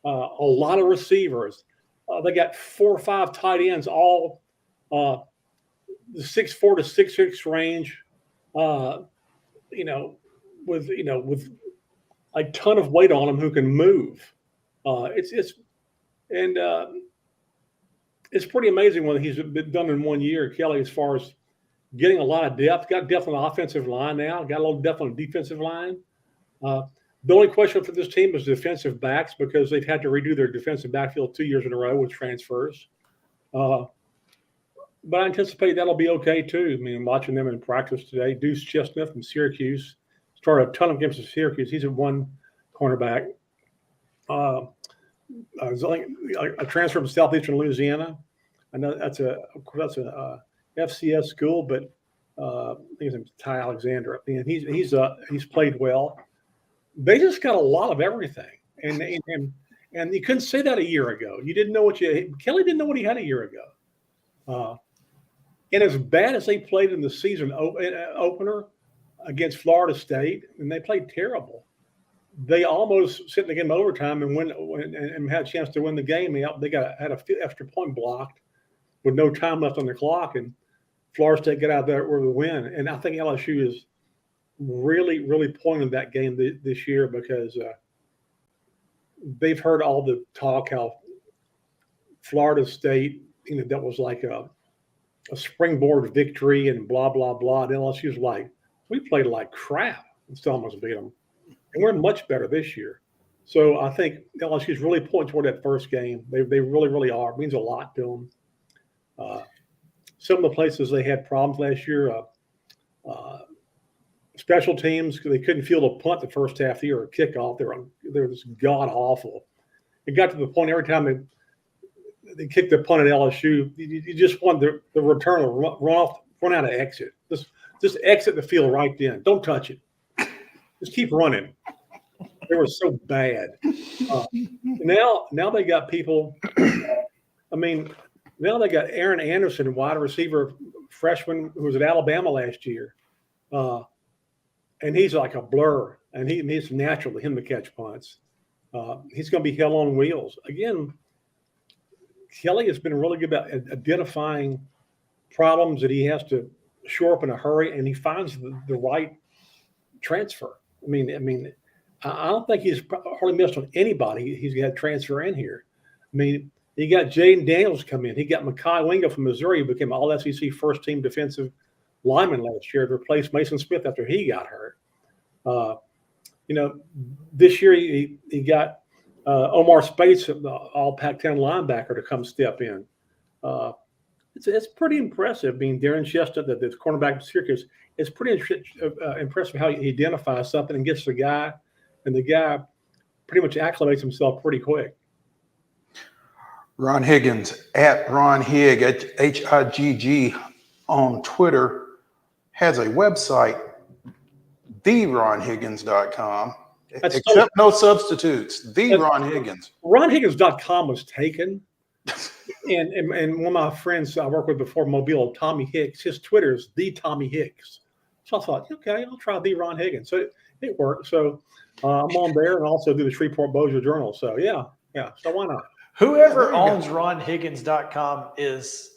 a lot of receivers. They got 4 or 5 tight ends, all the 6'4" to 6'6" range. With a ton of weight on them who can move. It's pretty amazing what he's been done in 1 year, Kelly, as far as getting a lot of depth. Got depth on the offensive line now. Got a little depth on the defensive line. The only question for this team is defensive backs, because they've had to redo their defensive backfield 2 years in a row with transfers. But I anticipate that'll be okay too. I mean, I'm watching them in practice today. Deuce Chestnut from Syracuse started a ton of games at Syracuse. He's a one cornerback. A transfer from Southeastern Louisiana. I know that's a FCS school, but I think it's Ty Alexander. I mean, he's played well. They just got a lot of everything, and you couldn't say that a year ago. You didn't know Kelly didn't know what he had a year ago. And as bad as they played in the season opener against Florida State, and they played terrible. They almost sent the game overtime and had a chance to win the game. They had an extra point blocked with no time left on the clock, and Florida State got out there with a win. And I think LSU is really, really pointing that game this year because they've heard all the talk how Florida State, that was like a springboard victory and blah, blah, blah. And LSU's like, we played like crap and still almost beat them. And we're much better this year. So I think LSU is really pointing toward that first game. They really, really are. It means a lot to them. Some of the places they had problems last year, special teams, they couldn't field a punt the first half of the year or kickoff. They were just god-awful. It got to the point every time they kicked the punt at LSU, you just want the return to run out of exit. Just exit the field right then. Don't touch it. Just keep running. They were so bad. Now they got people. Now they got Aaron Anderson, wide receiver freshman, who was at Alabama last year, and he's like a blur. And it's natural to him to catch punts. He's going to be hell on wheels again. Kelly has been really good about identifying problems that he has to shore up in a hurry, and he finds the right transfer. I don't think he's hardly missed on anybody. He's got transfer in here. He got Jaden Daniels come in. He got Mekhi Wingo from Missouri, who became all SEC first team defensive lineman last year to replace Mason Smith after he got hurt. This year he got Omar Spates, the all Pac-10 linebacker, to come step in. It's pretty impressive. Darren Chestnut, the cornerback from Syracuse, it's pretty impressive how he identifies something and gets the guy, and the guy pretty much acclimates himself pretty quick. Ron Higgins at Ron Higg at HIGG on Twitter has a website, theronhiggins.com. Except no substitutes. The Ron Higgins. RonHiggins.com was taken. and one of my friends I worked with before Mobile, Tommy Hicks, his Twitter is the Tommy Hicks. So I thought, okay, I'll try the Ron Higgins. So it worked. So I'm on there and also do the Shreveport Bossier Journal. So yeah. So why not? Whoever owns RonHiggins.com is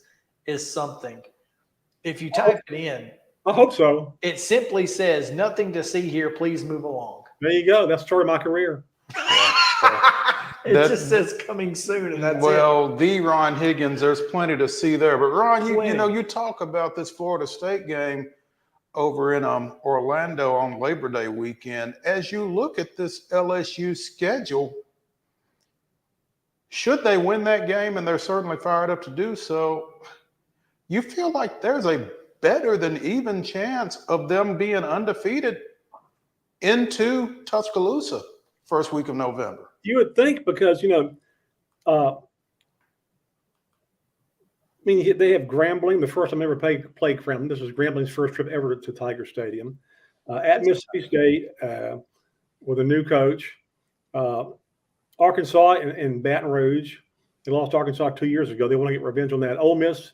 something. If you type it in, I hope so. It simply says, "Nothing to see here. Please move along." There you go. That's the story of my career. It just says coming soon, and that's it. The Ron Higgins, there's plenty to see there. But Ron, you talk about this Florida State game over in Orlando on Labor Day weekend. As you look at this LSU schedule, should they win that game, and they're certainly fired up to do so, you feel like there's a better than even chance of them being undefeated into Tuscaloosa first week of November. You would think, because they have Grambling. The first time I ever played Grambling. This was Grambling's first trip ever to Tiger Stadium. At Mississippi State with a new coach. Arkansas and Baton Rouge. They lost Arkansas 2 years ago. They want to get revenge on that. Ole Miss,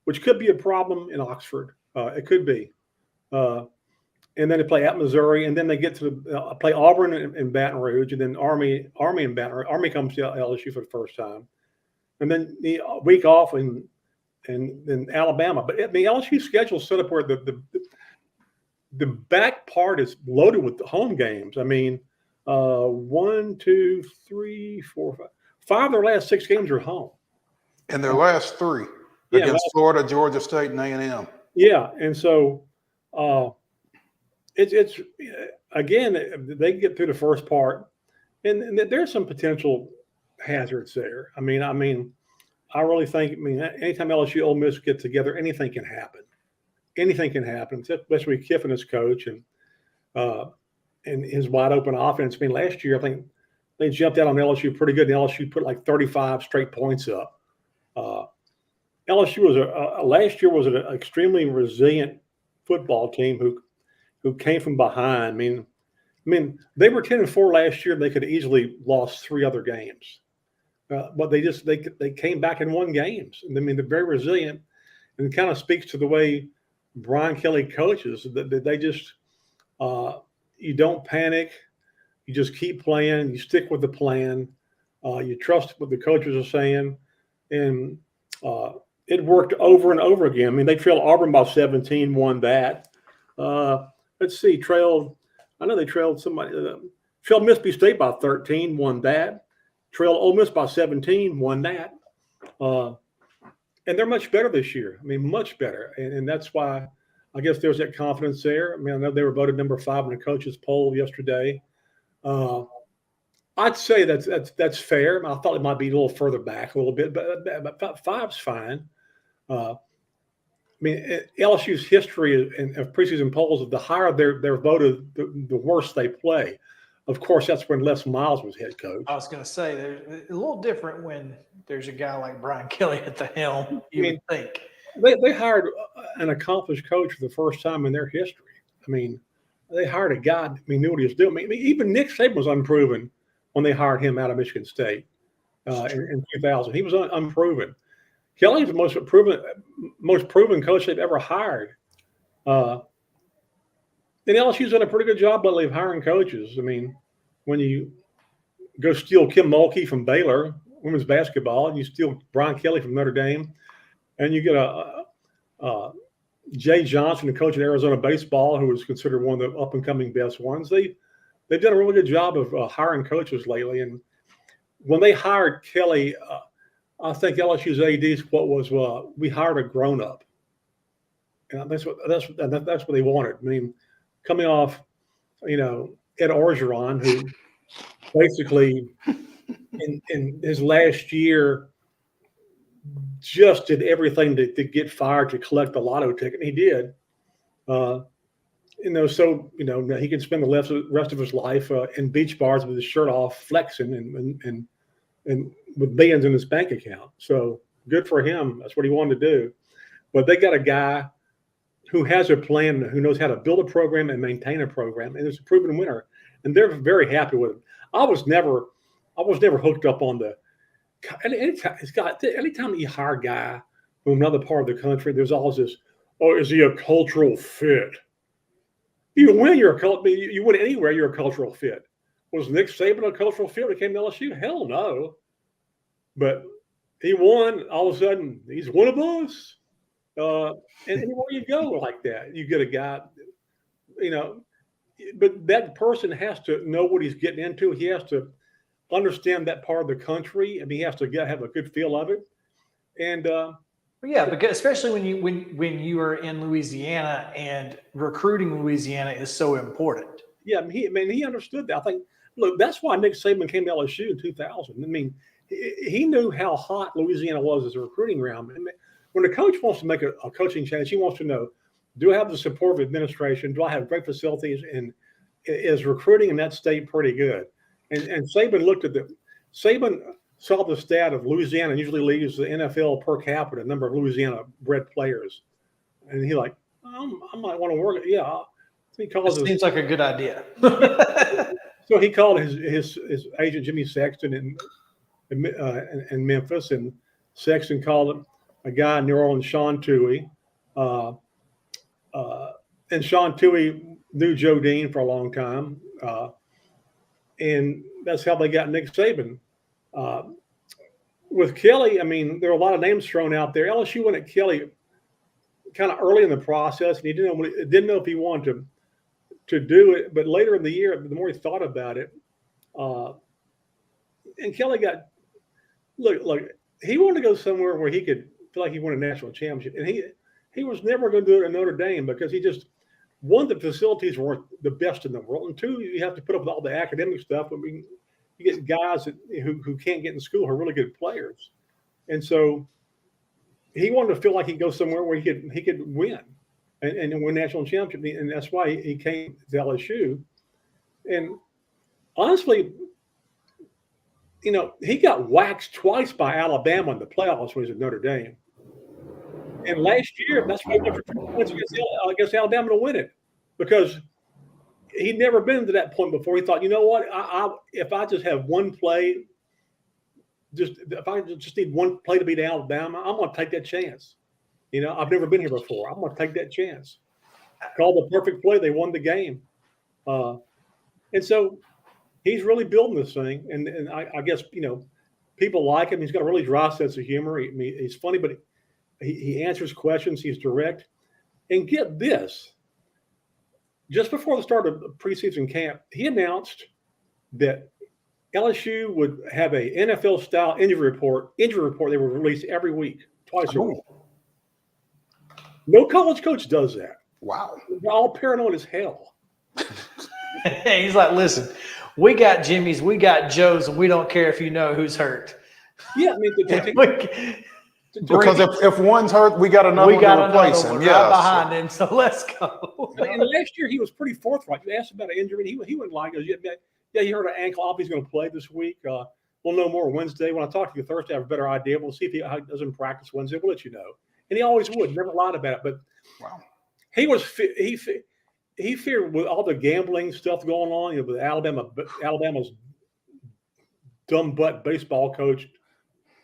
which could be a problem in Oxford. It could be. And then they play at Missouri, and then they get to play Auburn and Baton Rouge, and then Army and Baton Rouge. Army comes to LSU for the first time. And then the week off and then Alabama. But LSU's schedule is set up where the back part is loaded with the home games. 1, 2, 3, 4, 5. 5 of their last 6 games are home. And their last 3 against Florida, Georgia State, and A&M. Yeah, and so it's again, they get through the first part, and there's some potential hazards there. I really think. Anytime LSU Ole Miss get together, anything can happen. Anything can happen, especially with Kiffin as coach, and his wide open offense. I mean, last year I think they jumped out on LSU pretty good. And LSU put like 35 straight points up. LSU was last year was an extremely resilient football team who came from behind. I mean, they were 10-4 last year. They could have easily lost 3 other games, but they came back and won games. I mean, they're very resilient, and it kind of speaks to the way Brian Kelly coaches. That they just you don't panic, you just keep playing, you stick with the plan, you trust what the coaches are saying, and it worked over and over again. I mean, they trailed Auburn by 17, won that. Let's see, I know they trailed somebody. Trailed Mississippi State by 13, won that. Trailed Ole Miss by 17, won that. And they're much better this year. I mean, much better. And that's why I guess there's that confidence there. I mean, I know they were voted number 5 in the coaches poll yesterday. I'd say that's fair. I thought it might be a little further back a little bit, but 5's fine. I mean, LSU's history of preseason polls, the higher they're voted, the worse they play. Of course, that's when Les Miles was head coach. I was going to say, there's a little different when there's a guy like Brian Kelly at the helm, would think. They hired an accomplished coach for the first time in their history. I mean, they hired a guy who knew what he was doing. I mean, even Nick Saban was unproven when they hired him out of Michigan State in 2000. He was unproven. Kelly's the most proven coach they've ever hired. And LSU's done a pretty good job lately of hiring coaches. I mean, when you go steal Kim Mulkey from Baylor, women's basketball, and you steal Brian Kelly from Notre Dame, and you get Jay Johnson, the coach at Arizona baseball, who was considered one of the up-and-coming best ones, they've done a really good job of hiring coaches lately. And when they hired Kelly, I think LSU's AD's quote was, "We hired a grown-up," and that's what they wanted. I mean, coming off, Ed Orgeron, who basically in his last year just did everything to get fired to collect the lotto ticket, and he did. So he can spend the rest of his life in beach bars with his shirt off, flexing and with billions in his bank account. So good for him. That's what he wanted to do. But they got a guy who has a plan, who knows how to build a program and maintain a program, and is a proven winner. And they're very happy with him. I was never hooked up on the. Anytime you hire a guy from another part of the country, there's always this. Oh, is he a cultural fit? You win anywhere. You're a cultural fit. Was Nick Saban a cultural fit when he came to LSU? Hell no. But he won. All of a sudden, he's one of us. And anywhere you go like that, you get a guy, but that person has to know what he's getting into. He has to understand that part of the country, and he has to have a good feel of it. And because especially when you are in Louisiana, and recruiting Louisiana is so important. Yeah, he understood that. I think, look, that's why Nick Saban came to LSU in 2000. I mean, he knew how hot Louisiana was as a recruiting ground. When a coach wants to make a coaching change, he wants to know, do I have the support of administration? Do I have great facilities? And is recruiting in that state pretty good? And Saban saw the stat of Louisiana usually leads the NFL per capita number of Louisiana-bred players. And he I might want to work it. Yeah. Seems like a good idea. So he called his agent, Jimmy Sexton, in Memphis, and Sexton called him a guy in New Orleans, Sean Toohey. And Sean Toohey knew Joe Dean for a long time. And that's how they got Nick Saban. With Kelly, I mean, there are a lot of names thrown out there. LSU went at Kelly kind of early in the process, and he didn't know if he wanted to do it. But later in the year, the more he thought about it, and Kelly look, he wanted to go somewhere where he could feel like he won a national championship, and he was never going to do it at Notre Dame because he just, one, the facilities weren't the best in the world, and two, you have to put up with all the academic stuff. I mean, you get guys who can't get in school who are really good players, and so he wanted to feel like he could go somewhere where he could win and win national championship, and that's why he came to LSU. And honestly, he got waxed twice by Alabama in the playoffs when he was at Notre Dame. And last year, that's why he went for 2 points against Alabama to win it, because he'd never been to that point before. He thought, you know what, if I just have one play, if I just need one play to beat Alabama, I'm going to take that chance. I've never been here before. I'm going to take that chance. Called the perfect play. They won the game. And so he's really building this thing. And I guess, people like him. He's got a really dry sense of humor. He's funny, but he answers questions. He's direct. And get this, just before the start of preseason camp, he announced that LSU would have a NFL-style injury report they would release every week, twice a week. No college coach does that. Wow. They're all paranoid as hell. He's like, listen, we got Jimmy's, we got Joe's, and we don't care if you know who's hurt. Yeah, I mean, because if one's hurt, we got another one to replace him. Right behind him, so let's go. And last year he was pretty forthright. You asked about an injury, he wouldn't lie. He goes, yeah, he hurt an ankle. He's going to play this week. We'll know more Wednesday. When I talk to you Thursday, I have a better idea. We'll see how he doesn't practice Wednesday. We'll let you know. And he always would, never lied about it. But wow, he feared with all the gambling stuff going on, with Alabama's dumb butt baseball coach,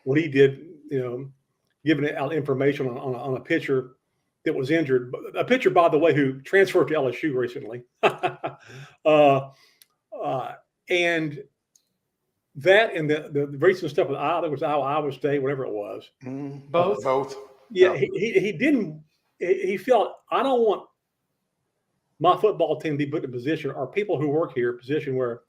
what he did, giving out information on a pitcher that was injured. A pitcher, by the way, who transferred to LSU recently. And that and the recent stuff with Iowa State, whatever it was. Both. Yeah, he didn't. He felt, I don't want my football team to be put in a position, or people who work here, a position where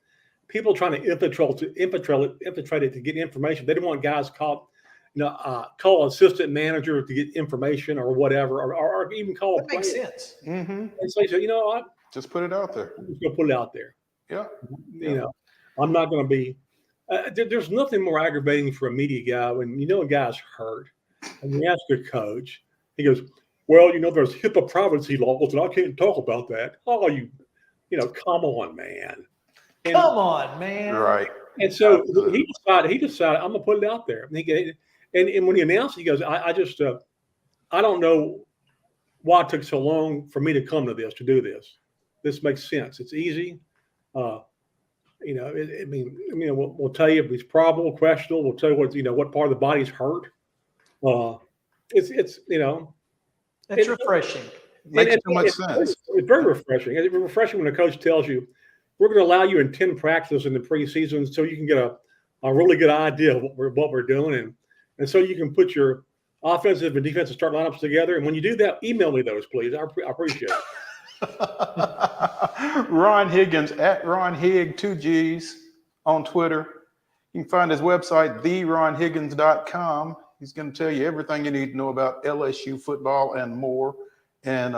people trying to infiltrate it to get information. They didn't want guys call an assistant manager to get information or whatever, or even call that makes sense. Mm-hmm. And so he said, what? Just put it out there. I'm just going to put it out there. Yeah. I'm not going to be. There's nothing more aggravating for a media guy when a guy's hurt and you ask a coach, he goes, well, there's HIPAA privacy laws and I can't talk about that. Oh, come on, man. Come on, man. Right. And so he decided, I'm going to put it out there. And when he announced it, he goes, I just, I don't know why it took so long for me to come to do this. This makes sense. It's easy. We'll tell you if it's probable, questionable. We'll tell you what part of the body's hurt. It's refreshing. Makes too much sense. It's very refreshing. It's refreshing when a coach tells you, we're going to allow you in 10 practices in the preseason so you can get a really good idea of what we're doing. And so you can put your offensive and defensive start lineups together. And when you do that, email me those, please. I appreciate it. Ron Higgins at Ron Higg, 2 G's on Twitter. You can find his website, theronhiggins.com. He's going to tell you everything you need to know about LSU football and more. And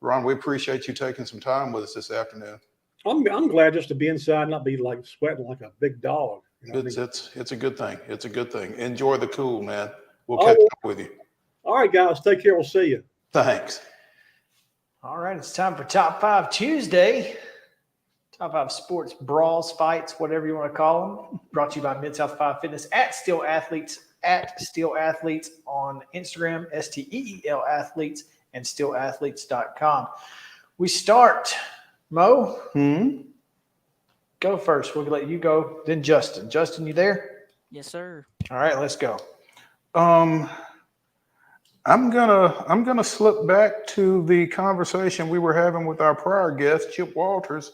Ron, we appreciate you taking some time with us this afternoon. I'm glad just to be inside, not be like sweating like a big dog. It's a good thing. It's a good thing. Enjoy the cool, man. We'll catch up with you. All right, guys. Take care. We'll see you. Thanks. All right, it's time for Top 5 Tuesday. Top 5 sports brawls, fights, whatever you want to call them. Brought to you by Mid-South 5 Fitness at Steel Athletes on Instagram, STEEL Athletes, and steelathletes.com. We start, Mo. Go first. We'll let you go, then Justin. Justin, you there? Yes, sir. All right, let's go. I'm gonna slip back to the conversation we were having with our prior guest, Chip Walters,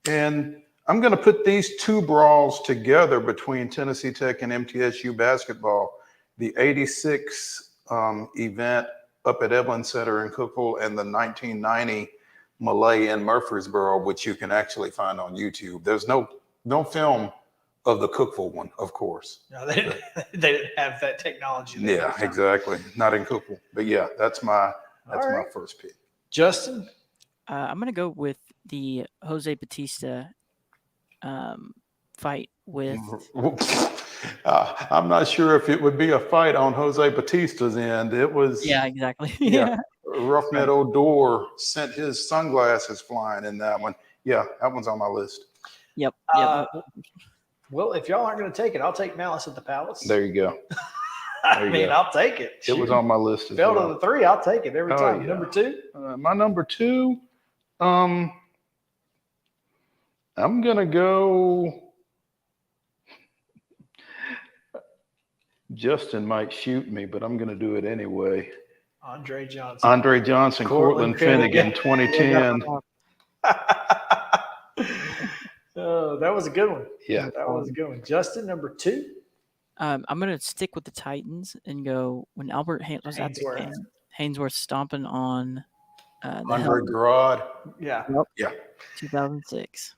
and I'm gonna put these two brawls together between Tennessee Tech and MTSU basketball. The '86 event up at Evelyn Center in Cookeville and the 1990 Malay in Murfreesboro, which you can actually find on YouTube. There's no film of the Cookeville one, of course. No, they didn't have that technology. Yeah, exactly. Not in Cookeville. But yeah, that's my first pick. Justin? I'm going to go with the Jose Batista fight with... I'm not sure if it would be a fight on Jose Batista's end. It was... Yeah, exactly. Yeah. Roughneck Odor sent his sunglasses flying in that one. Yeah, that one's on my list. Yep. Well, if y'all aren't going to take it, I'll take Malice at the Palace. There you go. I mean, I'll take it. It was on my list as Fell well. to the 3. I'll take it every time. Yeah. Number 2? My number 2, I'm going to go. Justin might shoot me, but I'm going to do it anyway. Andre Johnson. Cortland Finnegan, 2010. Oh, that was a good one. Yeah. That was a good one. Justin, number 2? I'm going to stick with the Titans and go when Albert was at the game. Hainsworth stomping on Andre Garrod. Yeah. Yep. Yeah. 2006.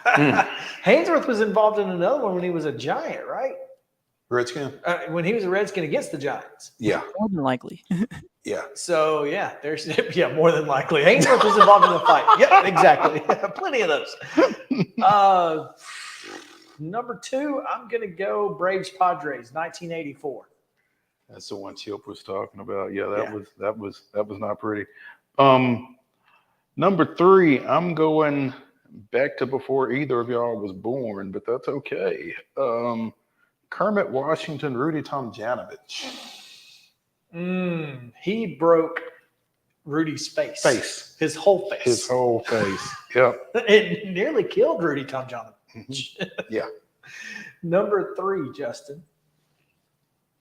Hainsworth was involved in another one when he was a Giant, right? Redskin? When he was a Redskin against the Giants. Yeah. More than likely. Yeah. So, yeah, more than likely. Hainsworth was involved in the fight. Yep, exactly. Plenty of those. Number 2, I'm going to go Braves Padres, 1984. That's the one Chip was talking about. Yeah, that was not pretty. Number 3, I'm going back to before either of y'all was born, but that's okay. Kermit Washington, Rudy Tomjanovich. He broke Rudy's face. His whole face. Yep. It nearly killed Rudy Tomjanovich. Yeah. Number 3, Justin.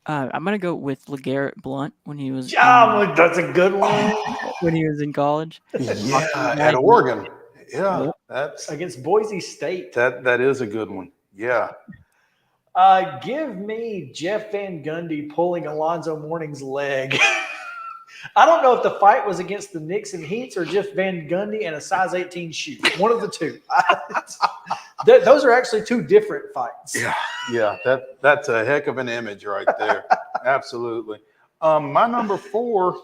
I'm going to go with LeGarrette Blount when he was. That's a good one. When he was in college. Yeah, at Oregon. Yeah, that's against Boise State. That is a good one. Yeah. Give me Jeff Van Gundy pulling Alonzo Mourning's leg. I don't know if the fight was against the Knicks and Heats or Jeff Van Gundy and a size 18 shoe. One of the two. Those are actually 2 different fights. Yeah. That's a heck of an image right there. Absolutely. My number 4,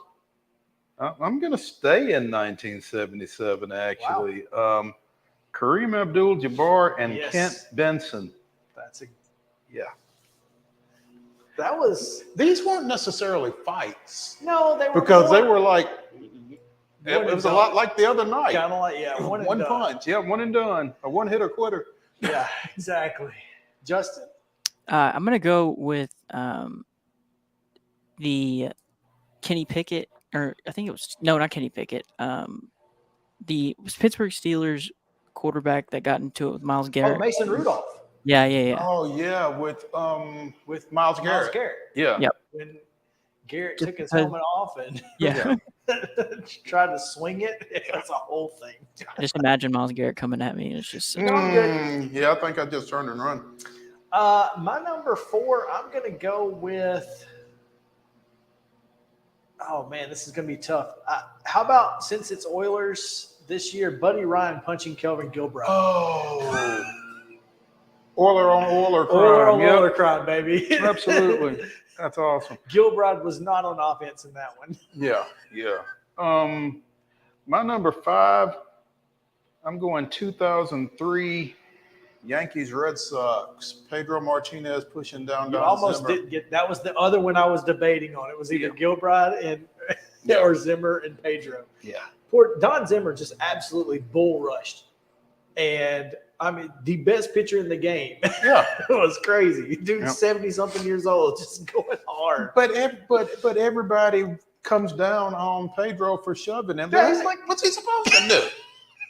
I'm going to stay in 1977, actually. Wow. Kareem Abdul-Jabbar and Kent Benson. These weren't necessarily fights. No, they were because they were like it was a lot like the other night. Kind of like one punch, one and done, a one hitter quitter. Yeah, exactly. Justin, I'm gonna go with the Kenny Pickett, or I think it was not Kenny Pickett. The Pittsburgh Steelers quarterback that got into it with Myles Garrett. Mason Rudolph. Yeah. Oh yeah, with Myles Garrett. Yeah. Yep. When Garrett took his helmet off and tried to swing it, it was a whole thing. Just imagine Myles Garrett coming at me. It's just yeah. I think I just turned and run. My number 4, I'm gonna go with. Oh man, this is gonna be tough. How about since it's Oilers this year, Buddy Ryan punching Kelvin Gilbride? Oh. Oiler on Oiler crime. Oiler on Oiler crime, baby. Absolutely. That's awesome. Gilbride was not on offense in that one. Yeah. My number 5, I'm going 2003 Yankees Red Sox. Pedro Martinez pushing down. You almost Zimmer. didn't get that. Was the other one I was debating on. It was either Gilbride or Zimmer and Pedro. Yeah. Poor Don Zimmer just absolutely bull rushed. And I mean, the best pitcher in the game. Yeah. It was crazy. Dude, 70-something years old, just going hard. But everybody comes down on Pedro for shoving him. Yeah, he's like, what's he supposed to do?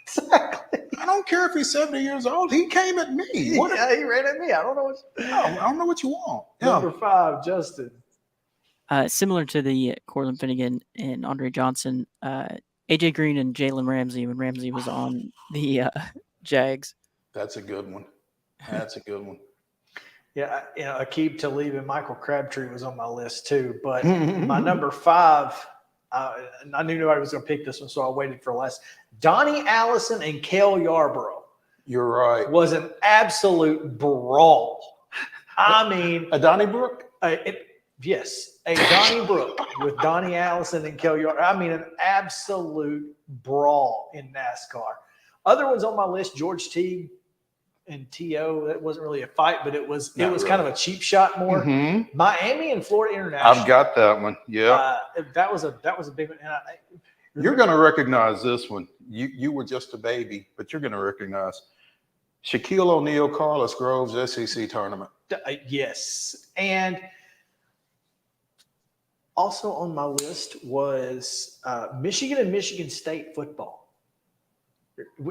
Exactly. I don't care if he's 70 years old. He came at me. He ran at me. I don't know I don't know what you want. Number 5, Justin. Similar to the Cortland Finnegan and Andre Johnson, AJ Green and Jalen Ramsey when Ramsey was on the Jags. That's a good one. Yeah, Aqib Talib and Michael Crabtree was on my list too. But my number 5, I knew nobody was going to pick this one, so I waited for last. Donnie Allison and Cale Yarborough. You're right. Was an absolute brawl. I mean, a Donnybrook? Yes, a Donnybrook with Donnie Allison and Cale Yarborough. I mean, an absolute brawl in NASCAR. Other ones on my list: George Teague and T.O. That wasn't really a fight, but it was kind of a cheap shot more. Miami and Florida International. I've got that one. Yeah. That was a big one. And You're going to recognize this one. You were just a baby, but you're going to recognize Shaquille O'Neal, Carlos Groves, SEC tournament. Yes. And also on my list was Michigan and Michigan State football.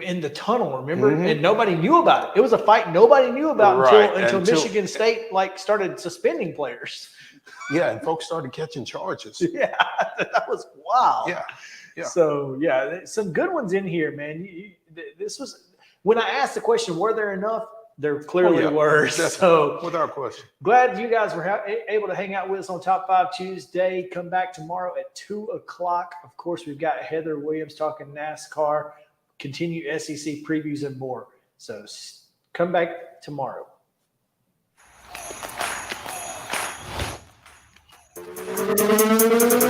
In the tunnel, remember? Mm-hmm. And nobody knew about it. It was a fight nobody knew about Right. until Michigan State started suspending players. Yeah, and folks started catching charges. Yeah, that was wild. Yeah. So, some good ones in here, man. This was when I asked the question, were there enough? There clearly were. Definitely. So, without question. glad you guys were able to hang out with us on Top 5 Tuesday. Come back tomorrow at 2 o'clock. Of course, we've got Heather Williams talking NASCAR, continue SEC previews and more. So, come back tomorrow. Thank you.